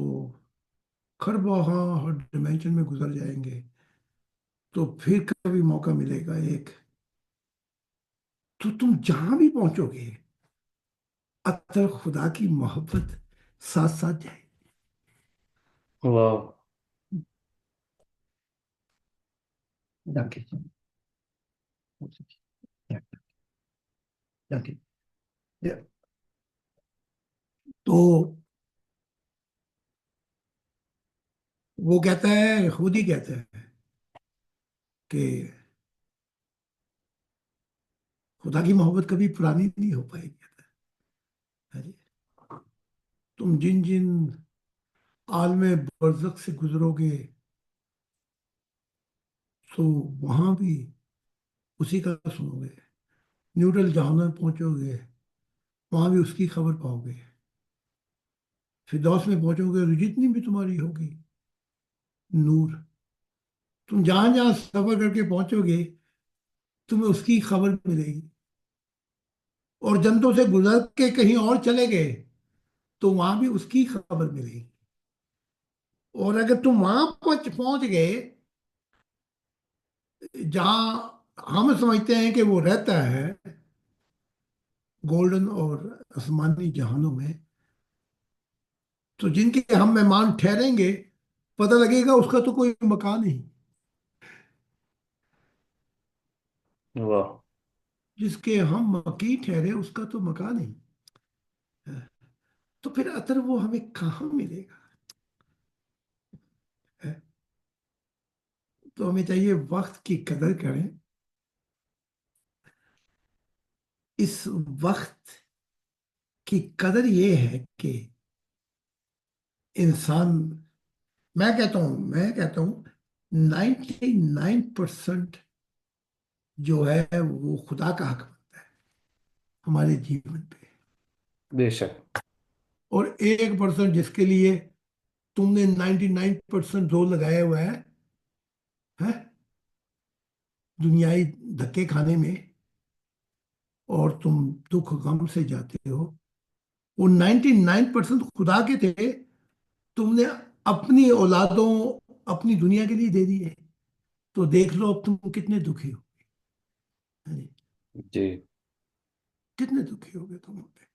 S3: खरबहा हर डिमेंशन में गुजर जाएंगे। तो फिर कभी मौका मिलेगा एक, तो तुम जहां भी पहुंचोगे अतर खुदा की मोहब्बत साथ साथ जाए।
S1: वाह।
S3: जाके जाके तो वो कहता है, खुद ही कहता है कि खुदा की मोहब्बत कभी पुरानी नहीं हो पाएगी। है जी। तुम जिन जिन आलम बरज़ख से गुजरोगे तो वहां भी उसी का सुनोगे। न्यूट्रल जहां में पहुंचोगे वहां भी उसकी खबर पाओगे। फिरदौस में पहुंचोगे तो जितनी भी तुम्हारी होगी नूर। तुम जहां जहां सफर करके पहुंचोगे तुम्हें उसकी खबर मिलेगी। और जंतों से गुजर के कहीं और चले गए तो वहां भी उसकी खबर मिलेगी। और अगर तुम वहां पहुंच पहुंच गए जहां हम समझते हैं कि वो रहता है, गोल्डन और आसमानी जहानों में, तो जिनके हम मेहमान ठहरेंगे पता लगेगा उसका तो कोई मकान नहीं।
S1: वाह।
S3: जिसके हम मकी ठहरे उसका तो मकान नहीं है। तो फिर अतर वो हमें कहाँ मिलेगा। है? तो हमें चाहिए वक्त की कदर करें। इस वक्त की कदर ये है कि इंसान, मैं कहता हूँ 99% जो है वो खुदा का हक बनता है हमारे जीवन पे।
S1: बेशक।
S3: और 1% जिसके लिए तुमने 99% जोर लगाया हुआ है दुनियाई धक्के खाने में और तुम दुख गम से जाते हो, वो 99% खुदा के थे, तुमने अपनी औलादों, अपनी दुनिया के लिए दे दिए। तो देख लो अब तुम कितने दुखी हो। हाँ जी,
S1: जी।
S3: कितने दुखी हो गए तुम पे।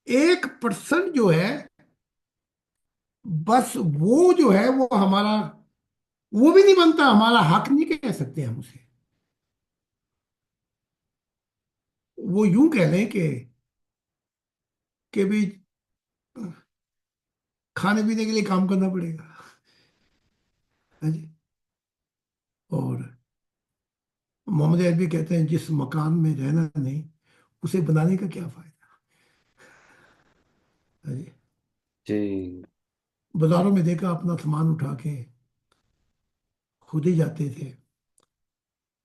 S3: 1% जो है, बस वो जो है वो हमारा, वो भी नहीं बनता, हमारा हक नहीं कह सकते हम उसे। वो यूं कह लें कि भी खाने पीने के लिए काम करना पड़ेगा। हाँ जी। और मोहम्मद अरबी कहते हैं, जिस मकान में रहना नहीं, उसे बनाने का क्या फायदा। हाँ जी।
S1: जी।
S3: बाजारों में देखा, अपना सामान उठा के खुद ही जाते थे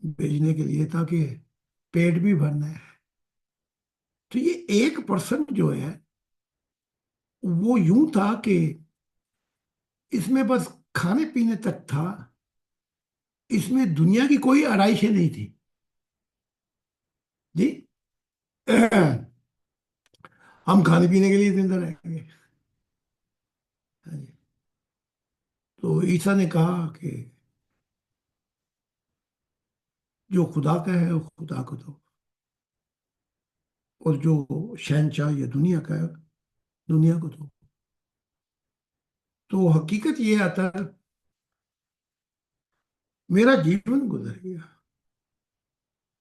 S3: बेचने के लिए, ताकि पेट भी भरना है। तो ये 1% जो है, वो यूं था कि इसमें बस खाने पीने तक था, इसमें दुनिया की कोई आरइशें नहीं थी जी। हम खाने पीने के लिए जिंदा रहेंगे। हाँ जी। तो ईसा ने कहा कि जो खुदा का है वो खुदा को दो, और जो शहनशाह या दुनिया का है, दुनिया को दो। तो हकीकत ये आता है, मेरा जीवन गुजर गया,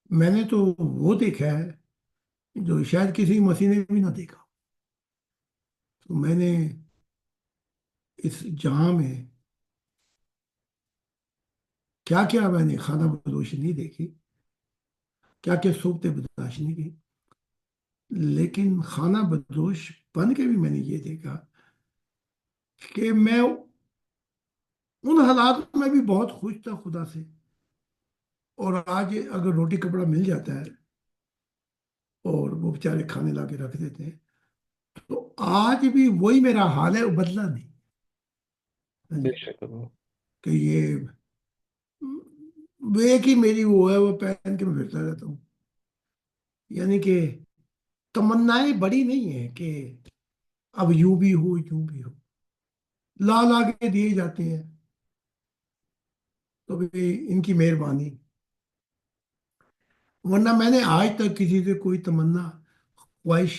S3: मैंने तो वो देखा है जो शायद किसी मसीह ने भी ना देखा। तो मैंने इस जहां में क्या क्या, मैंने खाना बदोशी नहीं देखी, क्या क्या सूरतें बर्दाश्त नहीं की, लेकिन खाना बदोश बन के भी मैंने ये देखा कि मैं उन हालात में भी बहुत खुश था खुदा से। और आज अगर रोटी कपड़ा मिल जाता है और वो बेचारे खाने ला के रख देते हैं, तो आज भी वही मेरा हाल है, वो बदला नहीं। हाँ जी।
S1: बेशक।
S3: कि ये वो एक ही मेरी वो है, वो पहन के मैं फिरता रहता हूँ। यानी कि तमन्नाएं बड़ी नहीं है कि अब यूं भी हो यूं भी हो, ला ला के दिए जाते हैं। तो भी इनकी मेहरबानी, वरना मैंने आज तक किसी से कोई तमन्ना, ख्वाहिश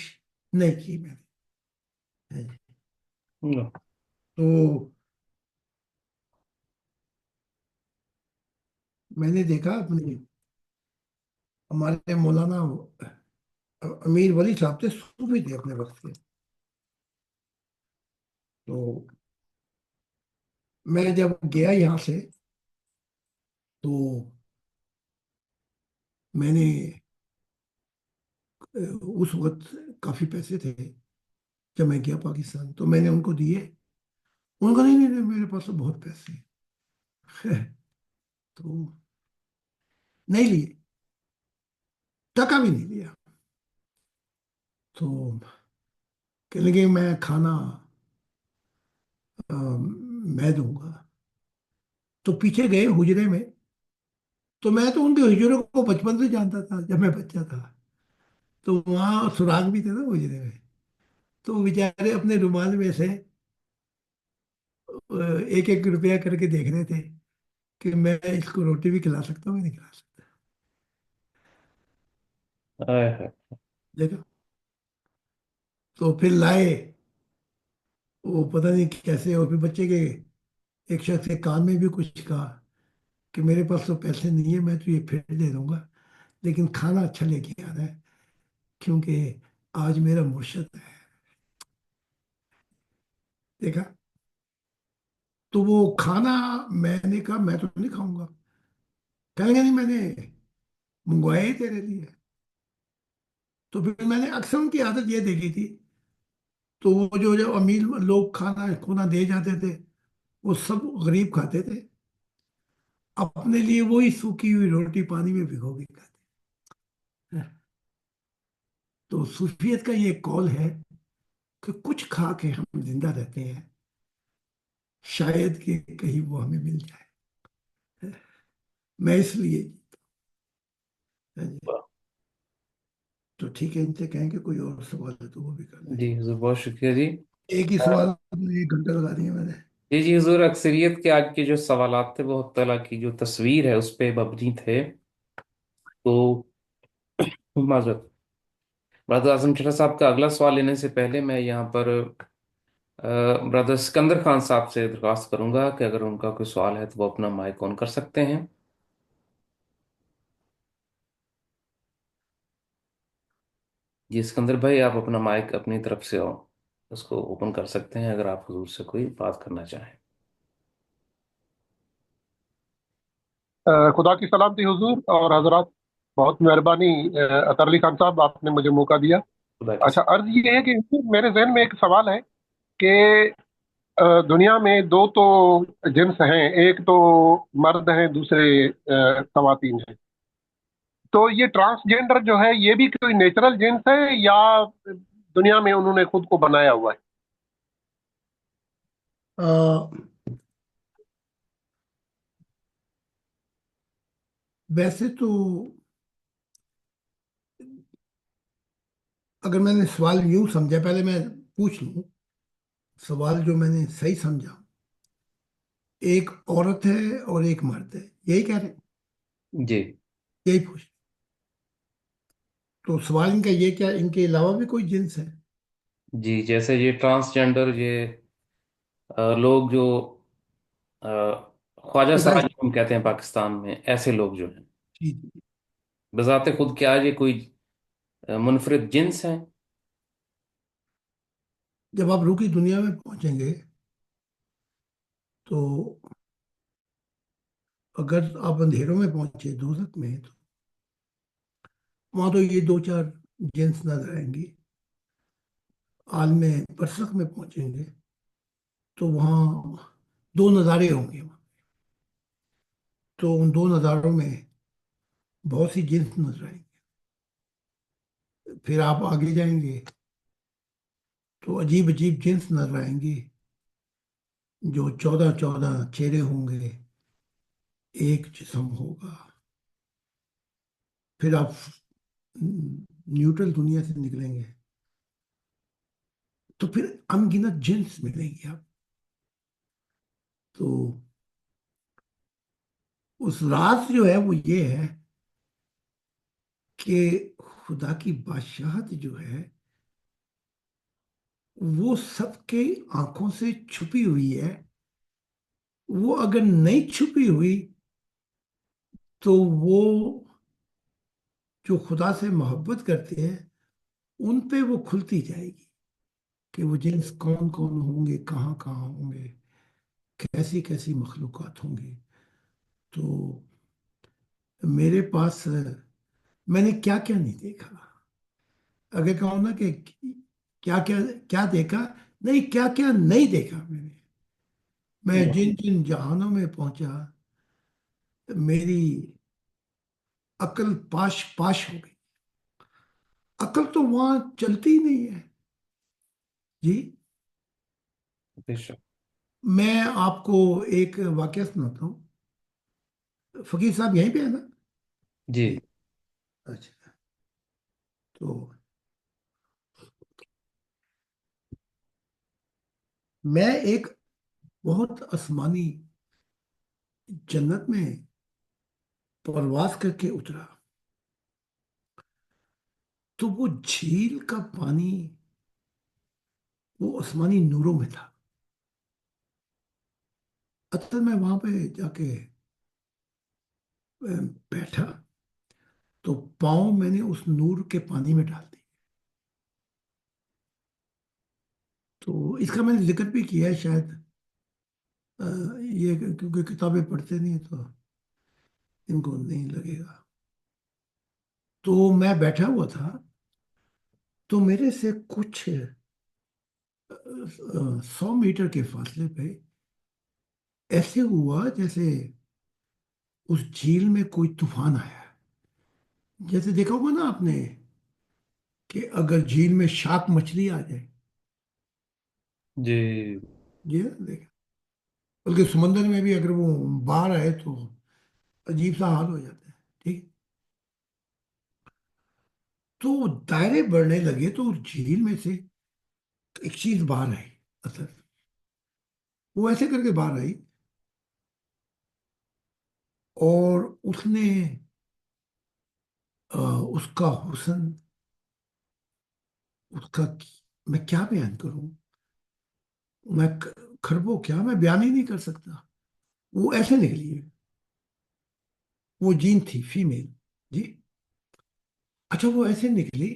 S3: नहीं की मैंने। हाँ जी।
S1: नो।
S3: तो मैंने देखा अपने, हमारे मौलाना अमीर वली साहब थे, सूफी थे अपने वक्त के। तो मैं जब गया यहाँ से, तो मैंने उस वक्त काफी पैसे थे जब मैं गया पाकिस्तान, तो मैंने उनको दिए। उनको नहीं, नहीं, नहीं, मेरे पास तो बहुत पैसे हैं। तो नहीं लिए, टका भी नहीं लिया। तो कहने लगे मैं खाना मैं दूंगा। तो पीछे गए हुजरे में, तो मैं तो उनके हुजरे को बचपन से जानता था जब मैं बच्चा था। तो वहाँ सुराग भी थे ना हुजरे में। तो वो बेचारे अपने रुमाल में से एक एक रुपया करके देख रहे थे कि मैं इसको रोटी भी खिला सकता हूँ, नहीं खिला सकता।
S1: आय है।
S3: देखा। तो फिर लाए, वो पता नहीं कैसे, और फिर बच्चे के एक शख्स के कान में भी कुछ कहा कि मेरे पास तो पैसे नहीं है, मैं तो ये फिर दे दूंगा, लेकिन खाना अच्छा लेके आना है, क्योंकि आज मेरा मुर्शद है। देखा। तो वो खाना, मैंने कहा मैं तो नहीं खाऊंगा। कहेंगे नहीं, मैंने मंगवाया ही तेरे लिए। तो फिर मैंने अक्सर उनकी आदत ये देखी थी, तो वो जो जो अमीर लोग खाना खुना दे जाते थे, वो सब गरीब खाते थे, अपने लिए वही सूखी हुई रोटी पानी में भिगो के खाते। तो सूफियत का ये कौल है कि कुछ खा के हम जिंदा रहते हैं, शायद कि कहीं वो हमें मिल जाए। मैं इसलिए हाँ जी। तो ठीक है, इनसे कहेंगे कोई और सवाल है तो वो भी कर लें।
S1: जी हुजूर, बहुत शुक्रिया जी।
S3: एक ही सवाल में 1 घंटा लगा दिया मैंने।
S1: जी जी हुजूर, अक्सरियत के आज के जो सवालात थे वो अल्लाह ताला की जो तस्वीर है उस पे मबनी थे। तो माजरत, ब्रदर आजम चटा साहब का अगला सवाल लेने से पहले मैं यहाँ पर ब्रदर सिकंदर खान साहब से दरख्वास्त करूंगा कि अगर उनका कोई सवाल है तो वो अपना माइक ऑन कर सकते हैं। जी सिकंदर भाई, आप अपना माइक अपनी तरफ से उसको ओपन कर सकते हैं अगर आप हुजूर से कोई बात करना चाहें।
S4: खुदा की सलामती हुजूर और हजरात, बहुत मेहरबानी। अतर अली खान साहब, आपने मुझे मौका दिया।
S1: खुदा के
S4: अच्छा,
S1: साथ।
S4: अर्ज ये है कि हुजूर, मेरे जहन में एक सवाल है कि दुनिया में दो तो जिन्स हैं, एक तो मर्द हैं, दूसरे खवातीन हैं। तो ये ट्रांसजेंडर जो है, ये भी कोई नेचुरल जिन्स है या दुनिया में उन्होंने खुद को बनाया हुआ है?
S3: आ, वैसे तो अगर मैंने सवाल यूं समझा, पहले मैं पूछ लूं। सवाल जो मैंने सही समझा, एक औरत है और एक मर्द है, यही कह रहे हैं?
S1: जी
S3: यही पूछ। तो सवाल इनका ये क्या, इनके अलावा भी कोई जिन्स है?
S1: जी, जैसे ये ट्रांसजेंडर, ये लोग जो अ, ख्वाजा
S3: पैदाइश।
S1: साहब हम कहते हैं पाकिस्तान में, ऐसे लोग जो हैं
S3: जी।
S1: बजाते खुद क्या ये कोई मुनफरिद जिन्स हैं?
S3: जब आप रूह की दुनिया में पहुंचेंगे तो अगर आप अंधेरों में पहुंचे दोजख में, तो वहां तो ये 2 4 जिन्स नजर आएंगी। आलम बरसख में पहुंचेंगे तो वहाँ 2 नज़ारे होंगे। तो उन 2 नज़ारों में बहुत सी जिन्स नजर आएंगी। फिर आप आगे जाएंगे तो अजीब अजीब जिन्स नजर आएंगी, जो 14 14 चेहरे होंगे, एक जिस्म होगा। फिर आप न्यूट्रल दुनिया से निकलेंगे तो फिर अनगिनत जिन्स मिलेंगे आप। तो उस राज जो है वो ये है कि खुदा की बादशाहत जो है वो सबके आंखों से छुपी हुई है। वो अगर नहीं छुपी हुई तो वो जो खुदा से मोहब्बत करते हैं उन पे वो खुलती जाएगी कि वो जिन्स कौन कौन होंगे, कहाँ कहाँ होंगे, कैसी कैसी मखलूकात होंगी। तो मेरे पास मैंने क्या क्या नहीं देखा। अगर कहो ना कि क्या क्या क्या देखा, नहीं, क्या क्या नहीं देखा मैंने। मैं जिन जिन जहानों में पहुंचा, मेरी अकल पाश पाश हो गई। अकल तो वहां चलती ही नहीं है जी।
S1: बेशक।
S3: मैं आपको एक वाकया सुनाता हूँ। फकीर साहब यहीं पे है ना?
S1: जी
S3: जी। अच्छा। तो मैं एक बहुत आसमानी जन्नत में प्रवास करके उतरा। तो वो झील का पानी वो आसमानी नूरों में था। असल मैं वहां पे जाके बैठा तो पाँव मैंने उस नूर के पानी में डाल दिए। तो इसका मैंने जिक्र भी किया है शायद। ये क्योंकि किताबें पढ़ते नहीं तो इनको नहीं लगेगा। तो मैं बैठा हुआ था तो मेरे से कुछ 100 मीटर के फासले पे ऐसे हुआ जैसे उस झील में कोई तूफान आया है। जैसे देखा होगा ना आपने कि अगर झील में शार्क मछली आ जाए।
S1: जी।
S3: ये देखा। बल्कि समंदर में भी अगर वो बाहर आए तो अजीब सा हाल हो जाता है। ठीक। तो दायरे बढ़ने लगे तो झील में से एक चीज बाहर आई। असल वो ऐसे करके बाहर आई और उसने उसका हुस्न, उसका, मैं क्या बयान करूं, मैं खरबो क्या मैं बयान ही नहीं कर सकता। वो ऐसे निकली है। वो जीन थी, फीमेल। जी। अच्छा, वो ऐसे निकली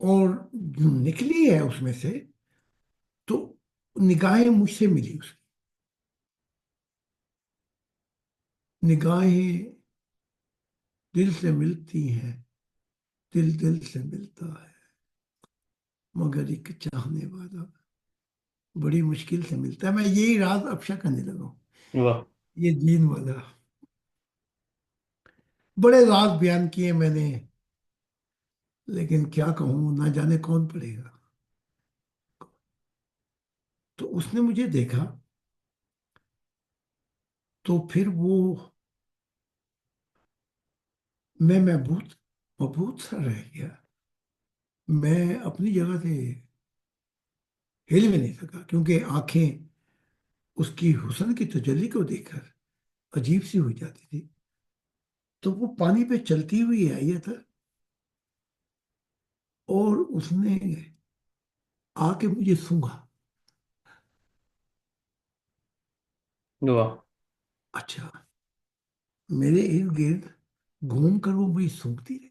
S3: और जो निकली है उसमें से, तो निगाहें मुझसे मिली उसकी। निगाहें दिल से मिलती हैं, दिल दिल से मिलता है, मगर एक चाहने वाला बड़ी मुश्किल से मिलता है। मैं यही राज अफशा करने लगा हूं।
S1: वाह।
S3: ये जीन वाला, बड़े राज बयान किए मैंने, लेकिन क्या कहूं, ना जाने कौन पढ़ेगा। तो उसने मुझे देखा, तो फिर वो, मैं मबहूत सा रह गया। मैं अपनी जगह से हिल भी नहीं सका, क्योंकि आंखें उसकी हुस्न की तजल्ली को देखकर अजीब सी हो जाती थी। तो वो पानी पे चलती हुई आई है था, और उसने आके मुझे सूंघा।
S1: वाह।
S3: अच्छा, मेरे इर्द गिर्द घूम कर वो मुझे सूंघती रही।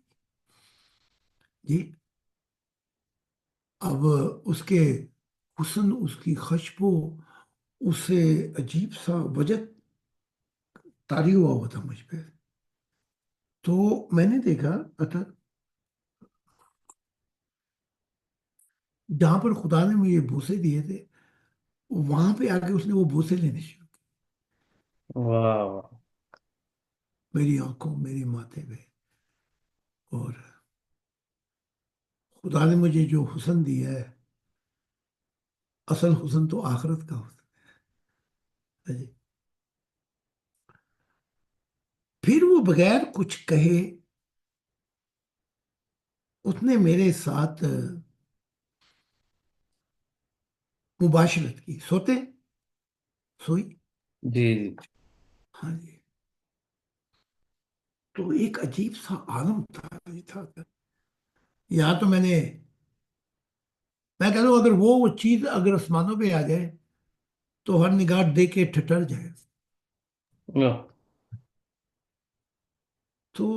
S3: जी। अब उसके हुस्न, उसकी खुशबू, उससे अजीब सा वजद तारी हुआ था मुझ पे। तो मैंने देखा, अतः जहां पर खुदा ने मुझे बोसे दिए थे, वहां पे आके उसने वो बोसे लेने शुरू किए,
S1: वाह।
S3: मेरी आंखों, मेरे माथे पे। और खुदा ने मुझे जो हुस्न दिया है, असल हुस्न तो आखिरत का हुस्न है जी। फिर वो बगैर कुछ कहे उसने मेरे साथ मुबाशरत की। सोते सोई।
S1: जी जी।
S3: हाँ जी। तो एक अजीब सा आलम था ये था। यहाँ तो मैं कह रहा हूँ, अगर वो चीज अगर आसमानों पे आ जाए तो हर निगाह देख के ठठर जाए।
S1: वाह।
S3: तो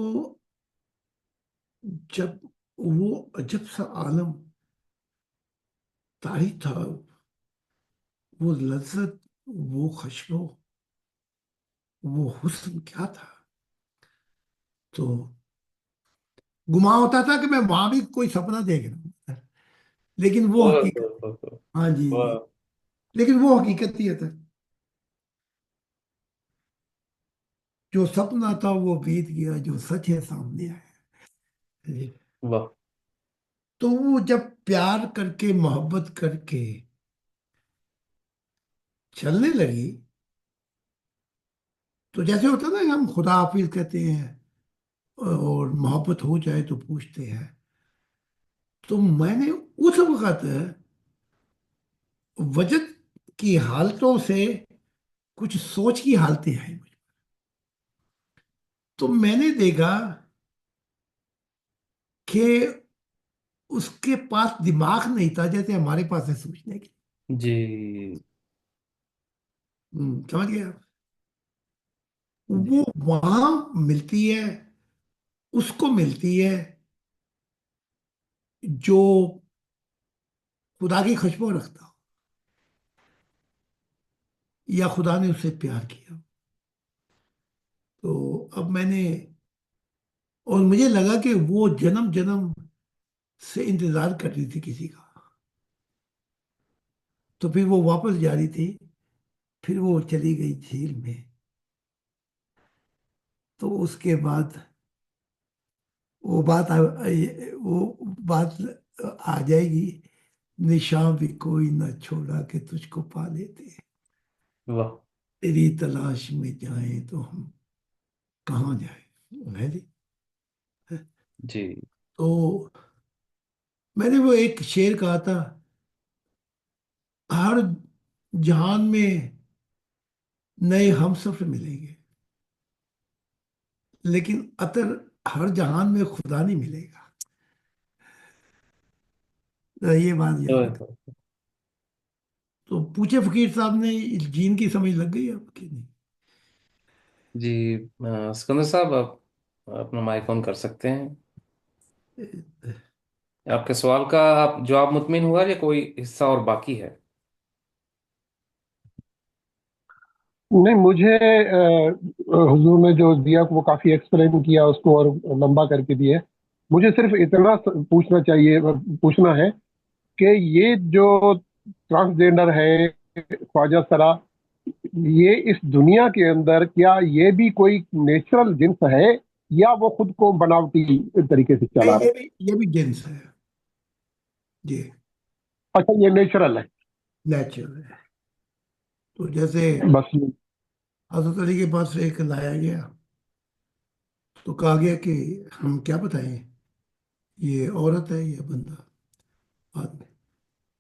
S3: जब वो अजब सा आलम तारी था, वो लज्जत, वो खुशबू, वो हुस्न क्या था, तो गुमा होता था कि मैं वहां भी कोई सपना देख रहा हूँ, लेकिन वो
S1: वाह,
S3: हकीकत।
S1: वाह, वाह,
S3: हाँ जी
S1: वाह।
S3: जी। लेकिन वो हकीकत ही था। जो सपना था वो बीत गया, जो सच है सामने आया जी।
S1: वाह।
S3: तो वो जब प्यार करके, मोहब्बत करके चलने लगी, तो जैसे होता है ना कि हम खुदा हाफिज कहते हैं और मोहब्बत हो जाए तो पूछते हैं। तो मैंने उस वक्त वजद की हालतों से कुछ सोच की हालतें आई मुझे। तो मैंने देखा कि उसके पास दिमाग नहीं था जैसे हमारे पास है सोचने की।
S1: जी
S3: समझ गए आप?
S1: जी।
S3: वो वहां मिलती है, उसको मिलती है जो खुदा की खुशबू रखता हो, या खुदा ने उससे प्यार किया। तो अब मैंने, और मुझे लगा कि वो जन्म जन्म से इंतजार कर रही थी किसी का। तो फिर वो वापस जा रही थी, फिर वो चली गई झील में। तो उसके बाद वो बात आ जाएगी, निशान भी कोई न छोड़ा कि तुझको पा लेते,
S1: वाह।
S3: तेरी तलाश में जाएं तो हम कहाँ जाए है जी।
S1: जी।
S3: तो मैंने वो एक शेर कहा था, हर जहान में नए हमसफर मिलेंगे, लेकिन अतर हर जहान में खुदा नहीं मिलेगा। तो ये बात याद रख।
S1: तो
S3: तो पूछे फकीर साहब ने, जीन की समझ लग गई आपकी नहीं?
S1: जी, सिकंदर साहब, आप अपना माइक ऑन कर सकते हैं। आपके सवाल का आप जवाब मुतमिन हुआ या कोई हिस्सा और बाकी है?
S4: नहीं, मुझे हुजूर ने जो दिया वो काफी एक्सप्लेन किया उसको और लंबा करके दिया। मुझे सिर्फ इतना पूछना चाहिए, पूछना है कि ये जो ट्रांसजेंडर है ख्वाजा सरा, ये इस दुनिया के अंदर क्या ये भी कोई नेचुरल जिन्स है या वो खुद को बनावटी तरीके से चला
S3: नहीं,
S4: रहे?
S3: ये भी जिन्स है जी,
S4: अच्छा, ये नेचुरल है।
S3: नेचुरल है। तो जैसे
S4: बस
S3: हजरत अली के पास एक लाया गया, तो कहा गया कि हम क्या बताएं, ये औरत है या बंदा आदमी।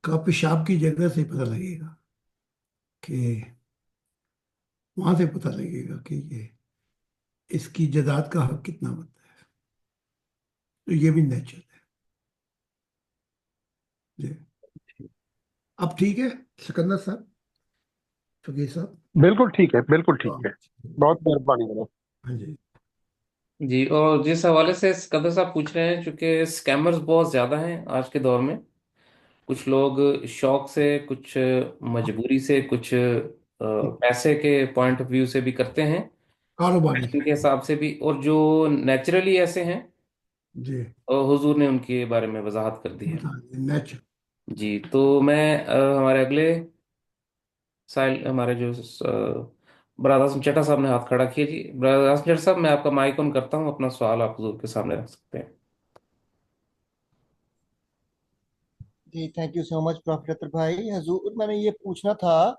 S3: का पेशाब की जगह से पता लगेगा कि, वहां से पता लगेगा कि ये इसकी जायदाद का हक कितना बनता है। तो ये भी नेचुरल है जी। अब ठीक है सिकंदर साहब, फकीर साहब।
S4: बिल्कुल ठीक है, बिल्कुल ठीक
S3: हाँ
S4: है। बहुत मेहरबानी जनाब।
S3: हाँ जी।
S1: जी, और जिस हवाले से सिकंदर साहब पूछ रहे हैं, चूंकि स्कैमर्स बहुत ज़्यादा हैं आज के दौर में। कुछ लोग शौक से, कुछ मजबूरी से, कुछ पैसे के पॉइंट ऑफ व्यू से भी करते हैं,
S3: कारोबारी
S1: फैशन के हिसाब से भी, और जो नेचुरली ऐसे हैं,
S3: जी,
S1: हुजूर ने उनके बारे में वजाहत कर दी है।
S3: बता दें नेचुरल।
S1: जी, तो मैं हमारे अगले साइल हमारे जो ब्रदर हसन चड्ढा साहब ने हाथ खड़ा किया। जी, ब्रदर हसन चड्ढा साहब, मैं आपका माइक ऑन करता हूँ, अपना सवाल आप हुजूर के सामने रख सकते हैं।
S2: जी thank you so much professor भाई। हजूर, मैंने ये पूछना था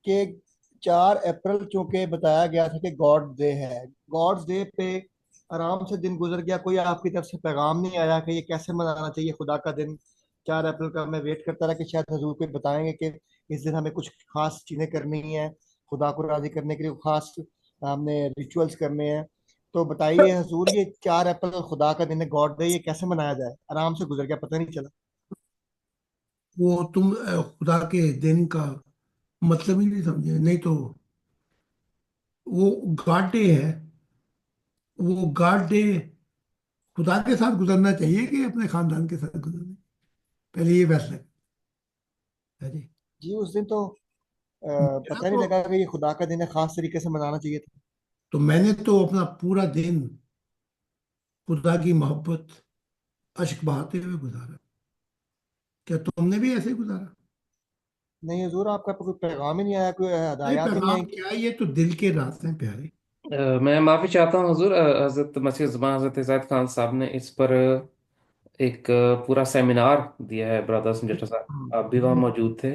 S2: कि 4 अप्रैल चूंकि बताया गया था कि गॉड डे है, गॉड्स डे पे आराम से दिन गुजर गया, कोई आपकी तरफ से पैगाम नहीं आया कि ये कैसे मनाना चाहिए खुदा का दिन। 4 अप्रैल का मैं वेट करता रहा कि शायद हजूर कोई बताएंगे कि इस दिन हमें कुछ खास चीजें करनी है, खुदा को राजी करने के लिए खास हमने रिचुअल्स करने हैं। तो बताइए हजूर, ये 4 अप्रैल खुदा का दिन है, गॉड डे, ये कैसे मनाया जाए? आराम से गुजर गया, पता नहीं चला।
S3: वो तुम खुदा के दिन का मतलब ही नहीं समझे, नहीं तो वो गॉड डे है। वो गॉड डे खुदा के साथ गुजरना चाहिए कि अपने खानदान के साथ गुजरना, पहले ये फैसला है जी।
S2: जी उस दिन तो
S3: मेरा
S2: पता नहीं
S3: तो
S2: लगा कि ये खुदा का दिन है, खास तरीके से मनाना चाहिए था।
S3: मैंने तो अपना पूरा दिन खुदा की मोहब्बत, अश्क बहाते हुए गुजारा। क्या तुमने भी ऐसे ही गुजारा?
S2: नहीं हजूर, आपका कोई पैगाम ही नहीं आया, कोई
S3: अरे
S2: हदायत ही नहीं आई
S3: पैगाम
S2: कि
S3: क्या है, ये तो दिल के रास्ते हैं प्यारे।
S1: मैं माफ़ी चाहता हूँ हुजूर, हज़रत मसीह ज़मान हज़रत ज़ैद खान साहब ने इस पर एक पूरा सेमिनार दिया है, ब्रदर्स एंड सिस्टर्स
S3: हाँ,
S1: साहब। आप भी वहाँ मौजूद थे,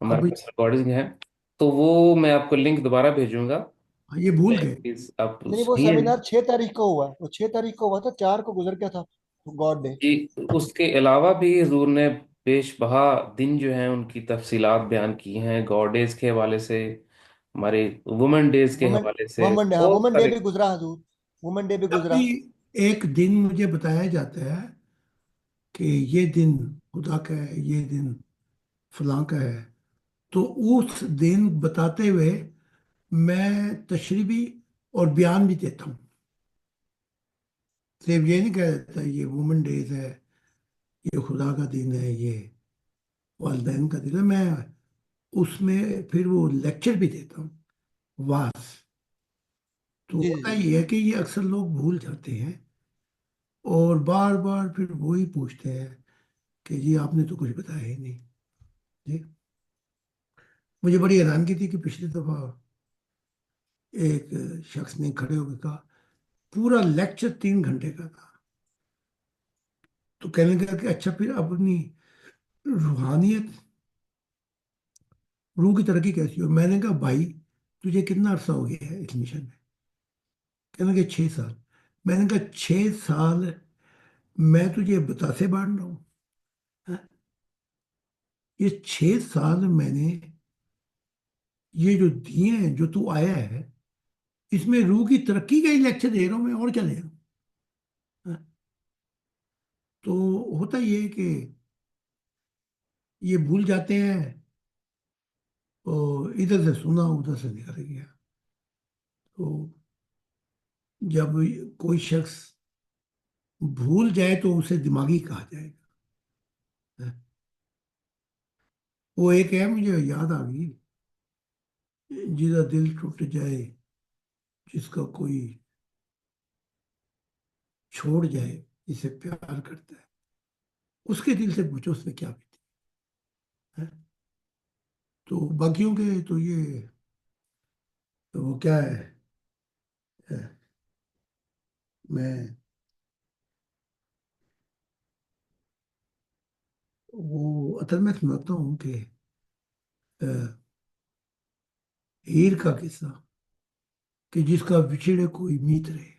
S1: हमारे
S3: अभी
S1: पास रिकॉर्डिंग है। तो वो मैं आपको लिंक दोबारा भेजूंगा।
S3: ये भूल गए।
S1: प्लीज आप
S2: नहीं, वो
S1: सुनिए।
S2: सेमिनार 6 तारीख को हुआ, वो 6 तारीख को हुआ था, 4 को गुजर गया था गॉड डे।
S1: जी, उसके अलावा भी हुजूर ने बेशबहा दिन जो हैं उनकी तफसीलात बयान की हैं, गॉडेज के हवाले से, हमारे वुमेन डेज के
S2: वुमेन
S1: हवाले से
S2: वुमेन डे, हाँ
S1: बहुत
S2: वुमेन डे
S1: सारे।
S2: भी गुजरा हजूर, वुमेन डे भी
S3: जब भी
S2: गुजरा।
S3: एक दिन मुझे बताया जाता है कि ये दिन खुदा का है, ये दिन फलां का है, तो उस दिन बताते हुए मैं तशरीह भी और बयान भी देता हूँ। सिर्फ ये नहीं कह देता ये वुमेन डेज है, ये खुदा का दिन है, ये वालदैन का दिन है। मैं उसमें फिर वो लेक्चर भी देता हूँ, वास। तो
S2: जी जी
S3: होता
S2: जी।
S3: ये है कि ये अक्सर लोग भूल जाते हैं और बार बार फिर वही पूछते हैं कि जी आपने तो कुछ बताया ही नहीं जी। मुझे बड़ी हैरानगी थी कि पिछली दफा एक शख्स ने खड़े होकर कहा, पूरा लेक्चर 3 घंटे का था, तो कहने लगा कि अच्छा फिर अपनी रूहानियत, रूह की तरक्की कैसी हो? मैंने कहा भाई तुझे कितना अरसा हो गया है इस मिशन में? कहने लगे 6 साल। मैंने कहा 6 साल मैं तुझे बतासे बांध रहा हूँ? हाँ? ये 6 साल मैंने ये जो दिए हैं, जो तू आया है, इसमें रूह की तरक्की का ही लेक्चर दे रहा हूँ मैं, और क्या दे रहा हूँ? हाँ? तो होता ये है कि ये भूल जाते हैं, और इधर से सुना उधर से निकल गया। तो जब कोई शख्स भूल जाए तो उसे दिमागी कहा जाएगा। हाँ? वो एक है, मुझे याद आ गई, जिसका दिल टूट जाए, जिसका कोई छोड़ जाए, जिसे प्यार करता है, उसके दिल से पूछो उसमें क्या बीती है। तो बाकियों के तो ये, तो वो क्या है, मैं वो असल में सुनाता हूँ कि अ, हीर का किस्सा, कि जिसका बिछड़े कोई मीत रहे।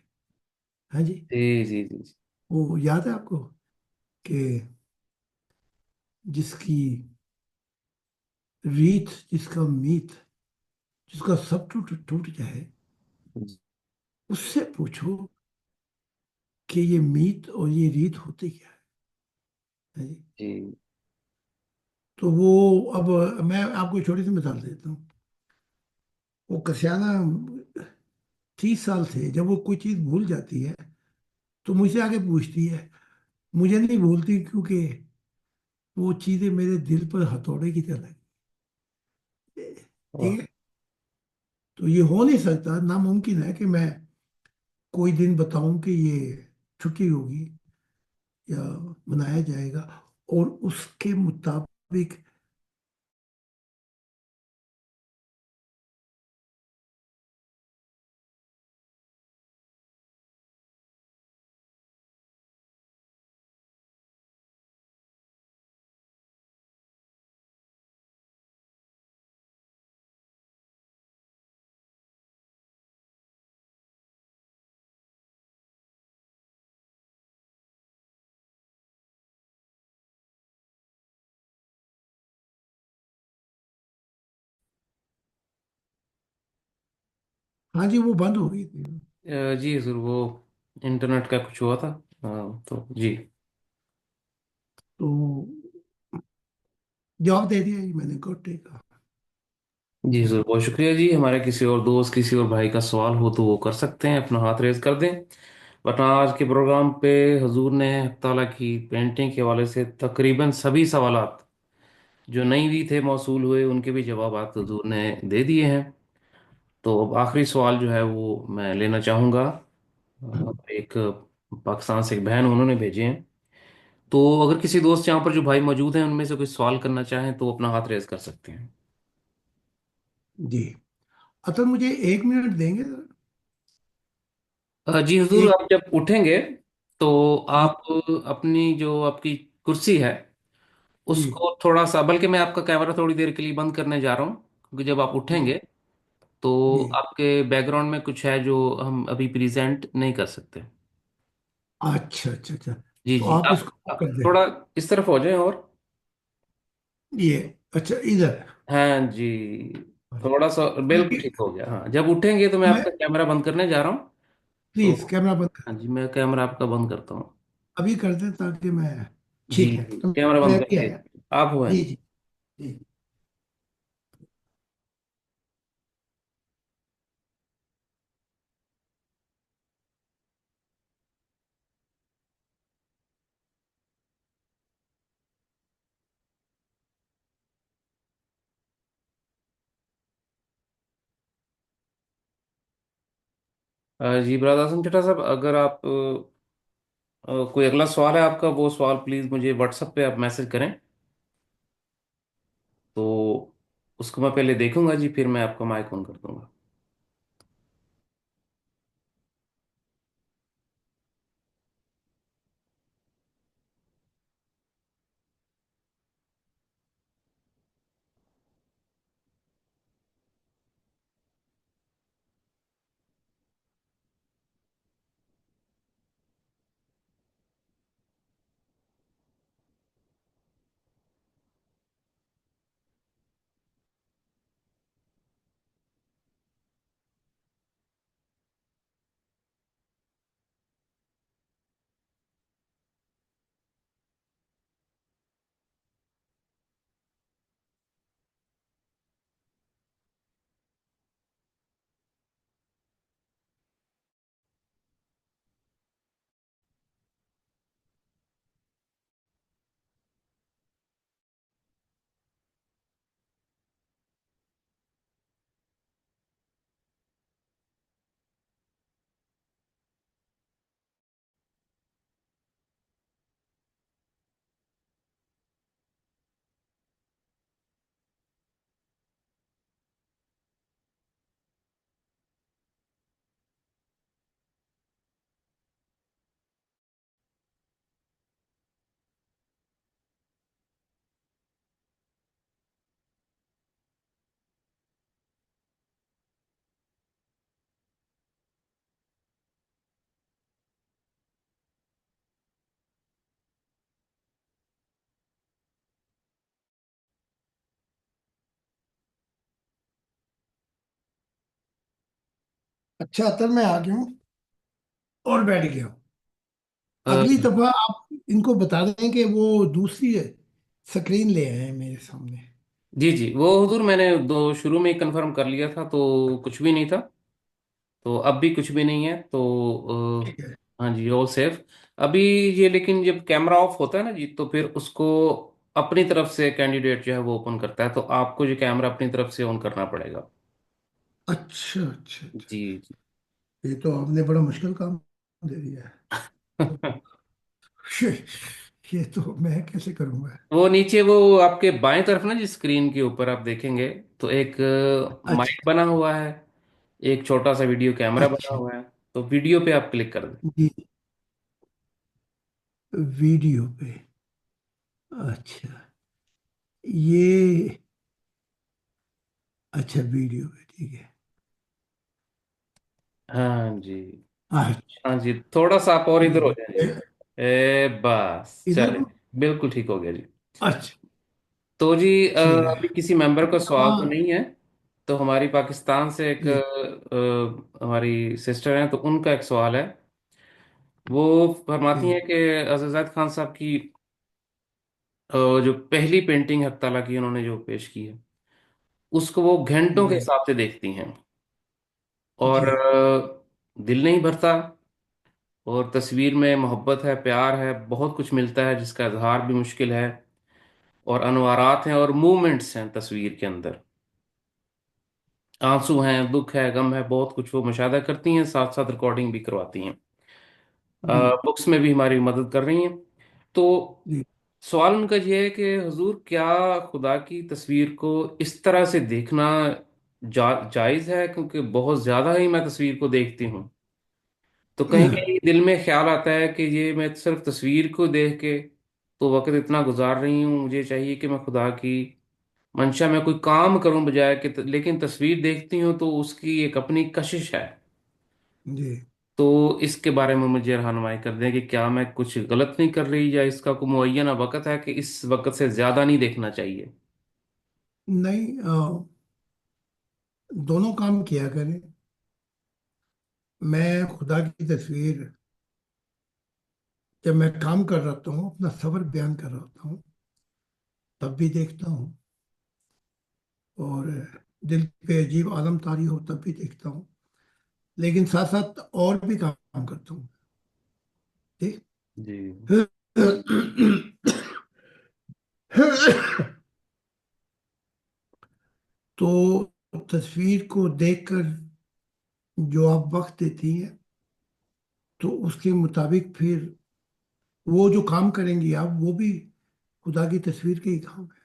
S3: हाँ जी।
S1: जी जी जी जी।
S3: वो याद है आपको कि जिसकी रीत, जिसका मीत, जिसका सब टूट टूट जाए, उससे पूछो कि ये मीत और ये रीत होती क्या है जी।
S1: जी
S3: तो वो, अब मैं आपको एक छोटी सी मिसाल देता हूँ। वो कसियाना 30 साल से जब वो कोई चीज़ भूल जाती है तो मुझसे आके पूछती है। मुझे नहीं भूलती, क्योंकि वो चीज़ें मेरे दिल पर हथौड़े की तरह लगी।
S1: वाह।
S3: ठीक है। तो ये हो नहीं सकता, नामुमकिन है कि मैं कोई दिन बताऊं कि ये छुट्टी होगी या मनाया जाएगा और उसके मुताबिक। हाँ जी, वो बंद हो गई थी।
S1: जी जरूर, वो इंटरनेट का कुछ हुआ था। तो जी।
S3: तो जवाब दे दिया जी मैंने, गोटे का।
S1: जी जरूर, बहुत शुक्रिया जी। हमारे किसी और दोस्त, किसी और भाई का सवाल हो तो वो कर सकते हैं, अपना हाथ रेज कर दें। वरना आज के प्रोग्राम पे हजूर ने हक ताला की पेंटिंग के हवाले से तकरीबन सभी सवालात जो नहीं भी थे मौसूल हुए, उनके भी जवाब हजूर ने दे दिए हैं। तो अब आखिरी सवाल जो है वो मैं लेना चाहूँगा। एक पाकिस्तान से एक बहन उन्होंने भेजे हैं। तो अगर किसी दोस्त यहाँ पर जो भाई मौजूद हैं उनमें से कोई सवाल करना चाहें तो वो अपना हाथ रेज कर सकते हैं।
S3: जी, अतः मुझे 1 मिनट देंगे सर?
S1: जी हुजूर,
S3: एक।
S1: आप जब उठेंगे तो
S3: जी।
S1: आप अपनी जो आपकी कुर्सी है
S3: जी।
S1: उसको थोड़ा सा, बल्कि मैं आपका कैमरा थोड़ी देर के लिए बंद करने जा रहा हूँ, क्योंकि जब आप
S3: जी।
S1: उठेंगे तो
S3: जी।
S1: आपके बैकग्राउंड में कुछ है जो हम अभी प्रेजेंट नहीं कर सकते।
S3: अच्छा अच्छा अच्छा।
S1: जी
S3: तो
S1: जी,
S3: आप
S1: आप
S3: इसको ऑफ कर दें।
S1: थोड़ा इस तरफ हो जाएं। और
S3: ये, अच्छा, इधर।
S1: हाँ जी, थोड़ा सा बिल्कुल
S3: बल्कि
S1: ठीक हो गया। हाँ, जब उठेंगे तो मैं
S3: मैं,
S1: आपका कैमरा बंद करने जा रहा हूँ। तो
S3: प्लीज कैमरा बंद कर,
S1: हाँ जी, मैं कैमरा आपका बंद करता हूँ।
S3: अभी कर दें ताकि मैं,
S1: जी
S3: ठीक है
S1: जी,
S3: तो
S1: कैमरा
S3: मैं
S1: बंद
S3: अभी
S1: करके
S3: आया।
S1: आप हुए।
S3: जी जी। जी।
S1: जी ब्रदर हसन चड्ढा साहब, अगर आप कोई अगला सवाल है आपका, वो सवाल प्लीज़ मुझे व्हाट्सएप पे आप मैसेज करें। तो उसको मैं पहले देखूंगा जी, फिर मैं आपका माइक ऑन कर दूंगा।
S3: अच्छा अतर मैं आ गया हूँ और बैठ गया हूँ।
S1: अ,
S3: अगली दफा आप इनको बता दें कि वो दूसरी स्क्रीन ले आए हैं मेरे सामने।
S1: जी जी, वो हुजूर मैंने दो शुरू में ही कंफर्म कर लिया था, तो कुछ भी नहीं था। तो अब भी कुछ भी नहीं है, तो
S3: ठीक है।
S1: हाँ जी, ऑल सेफ अभी। ये लेकिन जब कैमरा ऑफ होता है ना जी, तो फिर उसको अपनी तरफ से कैंडिडेट जो है वो ओपन करता है, तो आपको जो कैमरा अपनी तरफ से ऑन करना पड़ेगा।
S3: अच्छा अच्छा अच्छा।
S1: जी जी।
S3: ये तो आपने बड़ा मुश्किल काम दे दिया है। ये ये तो मैं कैसे करूँगा।
S1: वो नीचे वो आपके बाएं तरफ ना जी, स्क्रीन के ऊपर आप देखेंगे तो एक माइक
S3: अच्छा
S1: बना हुआ है, एक छोटा सा वीडियो कैमरा बना
S3: अच्छा।
S1: हुआ है। तो वीडियो पे आप क्लिक कर दें।
S3: जी वीडियो पे। अच्छा ये। अच्छा वीडियो पे ठीक है।
S1: हाँ जी।
S3: अच्छा
S1: हाँ जी, थोड़ा सा आप और इधर
S3: ठीक
S1: हो
S3: है
S1: जाए जी। बस
S3: इधर
S1: चले,
S3: को।
S1: बिल्कुल ठीक हो गया जी।
S3: अच्छा
S1: तो जी
S3: ठीक है।
S1: अभी किसी मेंबर का सवाल तो
S3: हाँ
S1: नहीं है। तो हमारी पाकिस्तान से एक
S3: जी
S1: हमारी सिस्टर हैं, तो उनका एक सवाल है। वो फरमाती
S3: जी
S1: हैं कि अज़ीज़ात खान साहब की जो पहली पेंटिंग हकताला की उन्होंने जो पेश की है, उसको वो घंटों के
S3: जी
S1: हिसाब से देखती हैं, और
S3: जी
S1: दिल नहीं भरता। और तस्वीर में मोहब्बत है, प्यार है, बहुत कुछ मिलता है जिसका इजहार भी मुश्किल है। और अनवारात हैं और मूवमेंट्स हैं तस्वीर के अंदर, आंसू हैं, दुख है, गम है, बहुत कुछ वो मुशाहिदा करती हैं, साथ साथ रिकॉर्डिंग भी करवाती हैं।
S3: जी
S1: बुक्स में भी हमारी मदद कर रही हैं। तो
S3: जी
S1: सवाल उनका ये है कि हुजूर, क्या खुदा की तस्वीर को इस तरह से देखना जायज़ है? क्योंकि बहुत ज़्यादा ही मैं तस्वीर को देखती हूँ, तो कहीं कहीं दिल में ख्याल आता है कि ये मैं सिर्फ तस्वीर को देख के तो वक्त इतना गुजार रही हूँ, मुझे चाहिए कि मैं खुदा की मंशा में कोई काम करूं बजाय कि लेकिन तस्वीर देखती हूँ तो उसकी एक अपनी कशिश है।
S3: जी।
S1: तो इसके बारे में मुझे रहनुमाई कर दें कि क्या मैं कुछ गलत नहीं कर रही, या इसका कोई मुअय्यना वक़्त है कि इस वक़्त से ज़्यादा नहीं देखना चाहिए?
S3: नहीं दोनों काम किया करें। मैं खुदा की तस्वीर जब मैं काम कर रहा हूँ अपना सब्र बयान कर रहा हूँ तब भी देखता हूँ। और दिल पे अजीब आलम तारी हो तब भी देखता हूँ। लेकिन साथ साथ और भी काम करता हूँ। ठीक।
S1: जी
S3: तो तस्वीर को देखकर जो आप वक्त देती हैं तो उसके मुताबिक फिर वो जो काम करेंगी आप वो भी खुदा की तस्वीर के ही काम है।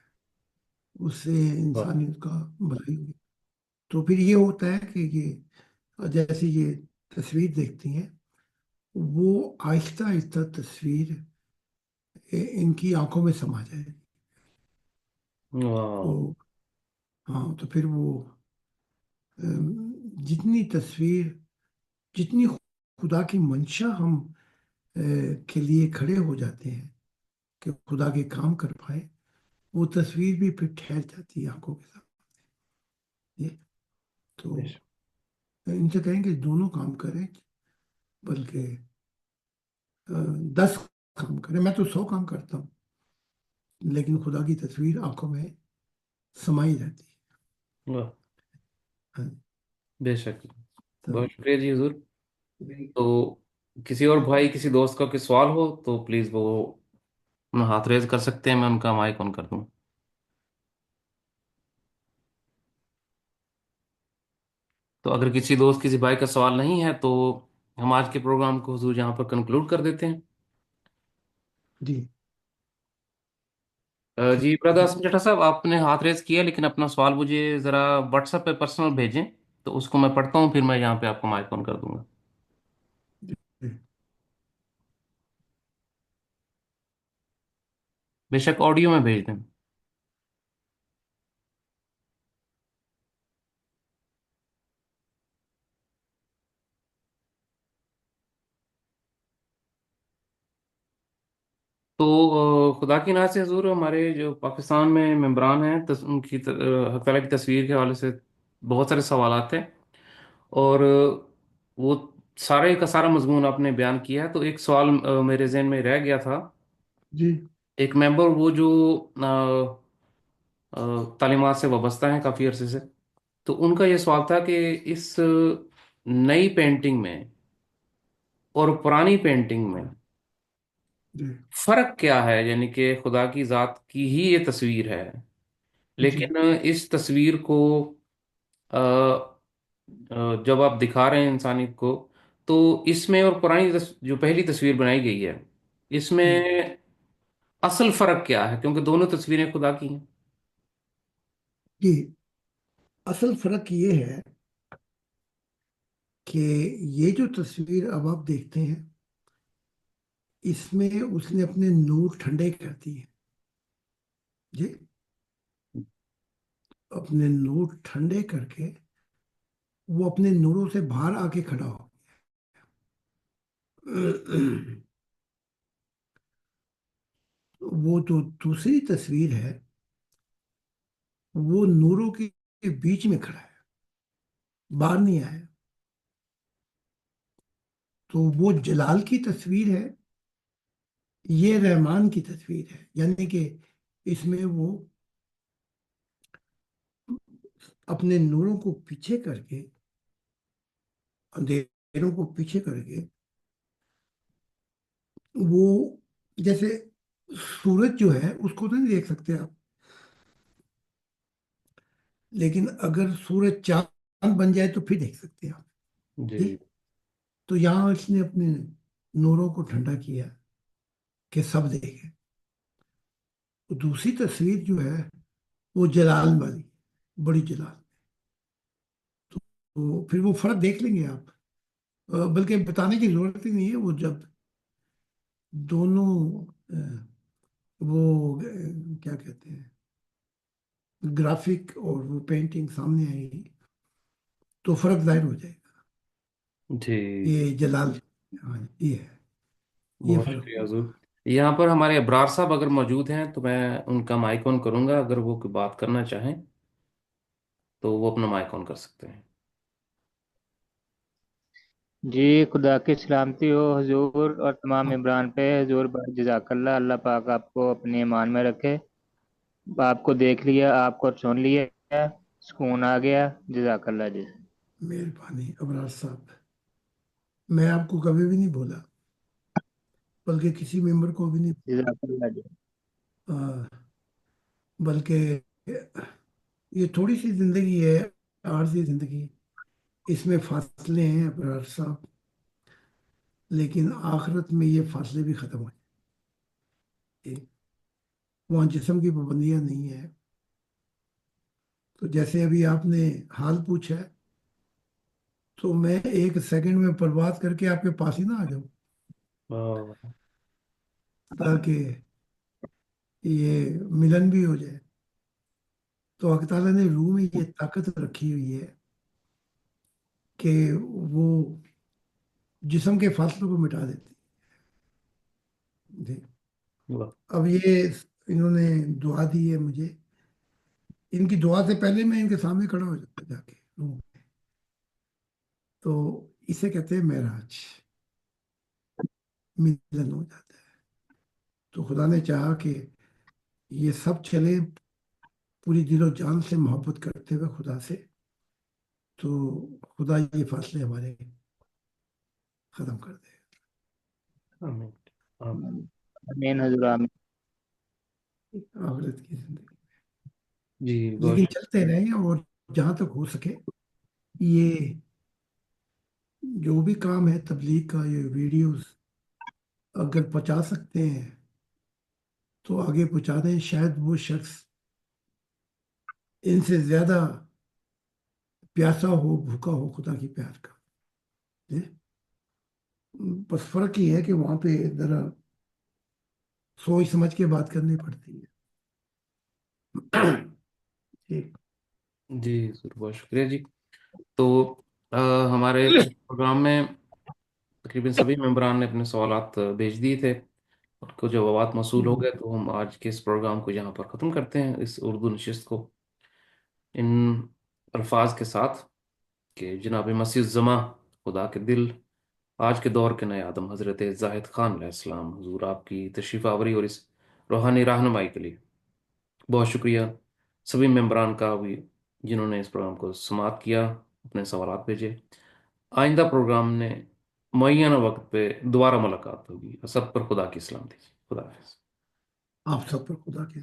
S3: उससे
S1: वाह।
S3: इंसानियत का भलाई होगी। तो फिर ये होता है कि ये जैसे ये तस्वीर देखती हैं वो आहिस्ता आहिस्ता तस्वीर इनकी आंखों में समा जाएगी।
S1: वाह।
S3: तो हाँ तो फिर वो जितनी तस्वीर जितनी खुदा की मंशा हम के लिए खड़े हो जाते हैं कि खुदा के काम कर पाए वो तस्वीर भी फिर ठहर जाती है आंखों के सामने। तो
S1: बेशक।
S3: इनसे कहेंगे दोनों काम करें बल्कि 10 काम करें। मैं तो 100 काम करता हूँ लेकिन खुदा की तस्वीर आंखों में समाई रहती
S1: वाह।
S3: है। हाँ,
S1: बेशक।
S3: तो
S1: बहुत शुक्रिया जी हुजूर। तो किसी और भाई, किसी दोस्त का कोई सवाल हो तो प्लीज़ वो अपना हाथ रेज कर सकते हैं, मैं उनका माइक ऑन कर दूं। तो अगर किसी दोस्त, किसी भाई का सवाल नहीं है, तो हम आज के प्रोग्राम को हुजूर यहाँ पर कंक्लूड कर देते हैं।
S3: जी
S1: जी
S3: ठीक
S1: ब्रदर
S3: है।
S1: असम जेठा साहब, आपने हाथ रेज किया, लेकिन अपना सवाल मुझे ज़रा व्हाट्सएप पे पर्सनल भेजें, तो उसको मैं पढ़ता हूँ, फिर मैं यहाँ पे आपको माइक ऑन कर दूंगा।
S3: जी
S1: बेशक ऑडियो में भेज दें। तो खुदा की नाज़ से हजूर, हमारे जो पाकिस्तान में मेम्बरान हैं, हक ताला की तस्वीर के हवाले से बहुत सारे सवालात हैं। और वो सारे का सारा मजमून आपने बयान किया है, तो एक सवाल मेरे जहन में रह गया था।
S3: जी
S1: एक मेंबर वो जो तालीमात से वाबस्ता हैं काफ़ी अरसे से, तो उनका ये सवाल था कि इस नई पेंटिंग में और पुरानी पेंटिंग में
S3: जी
S1: फर्क क्या है, यानी कि खुदा की जात की ही ये तस्वीर है,
S3: जी
S1: लेकिन इस तस्वीर को जब आप दिखा रहे हैं इंसानियत को, तो इसमें और पुरानी जो पहली तस्वीर बनाई गई है,
S3: हम्म।
S1: इसमें असल फर्क क्या है, क्योंकि दोनों तस्वीरें खुदा की हैं।
S3: जी, असल फर्क ये है कि ये जो तस्वीर अब आप देखते हैं, इसमें उसने अपने नूर ठंडे कर दिए। जी, अपने नूर ठंडे करके वो अपने नूरों से बाहर आके खड़ा हो। वो जो दूसरी तस्वीर है, वो नूरों के बीच में खड़ा है, बाहर नहीं आया। तो वो जलाल की तस्वीर है, ये रहमान की तस्वीर है। यानी कि इसमें वो अपने नूरों को पीछे करके, अंधेरों को पीछे करके, वो जैसे सूरज जो है उसको तो नहीं देख सकते आप, लेकिन अगर सूरज चांद बन जाए तो फिर देख सकते हैं आप। जी,
S1: जी
S3: तो यहाँ इसने अपने नूरों को ठंडा किया कि सब देखें। तो दूसरी तस्वीर जो है वो जलाल वाली, बड़ी जलाल। तो फिर वो फर्क देख लेंगे आप। बल्कि बताने की जरूरत ही नहीं है। वो जब दोनों वो क्या कहते हैं, ग्राफिक और वो पेंटिंग सामने आएगी तो फर्क जाहिर हो जाएगा।
S1: जी जी।
S3: ये जलाल, हाँ ये है, ये
S1: बहुत
S3: फर्क
S1: शुक्रिया
S3: होगा।
S1: हजूर। यहाँ पर हमारे अबरार साहब अगर मौजूद हैं तो मैं उनका माइक ऑन करूंगा, अगर वो कोई बात करना चाहें तो वो अपना माइक ऑन कर सकते हैं।
S5: जी, खुदा की सलामती हो हुजूर और तमाम
S3: हाँ,
S5: इमरान पे। हुजूर जज़ाकल्लाह, अल्लाह पाक आपको अपने ईमान में रखे। आपको देख लिया, आपको सुन लिया, सुकून आ गया। जज़ाकल्लाह जी।
S3: मेहरबानी अबरार साहब। मैं आपको कभी भी नहीं बोला, बल्कि किसी मेंबर को भी नहीं।
S5: जज़ाकल्लाह जी।
S3: आ, बल्कि ये थोड़ी सी जिंदगी है, आरजी जिंदगी, इसमें फासले हैं अबरार साहब, लेकिन आखिरत में ये फासले भी खत्म हो जाएंगे। वहाँ जिस्म की पाबंदियां नहीं है। तो जैसे अभी आपने हाल पूछा है, तो मैं एक सेकंड में परवाज करके आपके पास ही ना आ जाऊं,
S1: वाह।
S3: ताकि ये मिलन भी हो जाए। तो अल्लाह ताला ने रूह में ये ताकत रखी हुई है कि वो जिस्म के फासलों को मिटा देती है।
S1: वाह।
S3: अब ये इन्होंने दुआ दी है मुझे, इनकी दुआ से पहले मैं इनके सामने खड़ा हो जाता जाके रूह में। तो इसे कहते हैं मेराज, मिलन हो जाता है। तो खुदा ने चाहा कि ये सब चले पूरी दिलो जान से मोहब्बत करते हुए खुदा से। तो खुदा ये फासले हमारे खत्म कर दे।
S1: आमीन। आमीन।
S5: आमीन हुजूर, आमीन।
S3: आखिरत की जिंदगी,
S1: जी बहुत
S3: लेकिन चलते रहें, और जहाँ तक हो सके ये जो भी काम है तबलीग का, ये वीडियोस अगर पहुंचा सकते हैं तो आगे पहुंचा दें। शायद वो शख्स इनसे ज्यादा प्यासा हो, भूखा हो खुदा की प्यार का। ये बस फर्क ये है कि वहां पे जरा सोच समझ के बात करनी पड़ती है। ठीक।
S1: जी जरूर, बहुत शुक्रिया जी। तो अ, हमारे प्रोग्राम में तकरीबन सभी मेंबरान ने अपने सवालात भेज दिए थे, उनको जवाब मौसूल हो गए, तो हम आज के इस प्रोग्राम को यहाँ पर ख़त्म करते हैं, इस उर्दू नशिस्त को इन अल्फाज के साथ कि जनाब मसीह जमा खुदा के दिल, आज के दौर के नए आदम हजरत जाहिद खान अलैहिस्सलाम, हुजूर आपकी तशरीफ़ आवरी और इस रूहानी रहनुमाई के लिए बहुत शुक्रिया। सभी मेंबरान का भी जिन्होंने इस प्रोग्राम को समाप्त किया, अपने सवाल भेजे। आइंदा प्रोग्राम में मुअय्यन वक्त पे दोबारा मुलाकात होगी। सब पर खुदा की सलामती। खुदा हाफिज़।
S3: आप सब पर खुदा की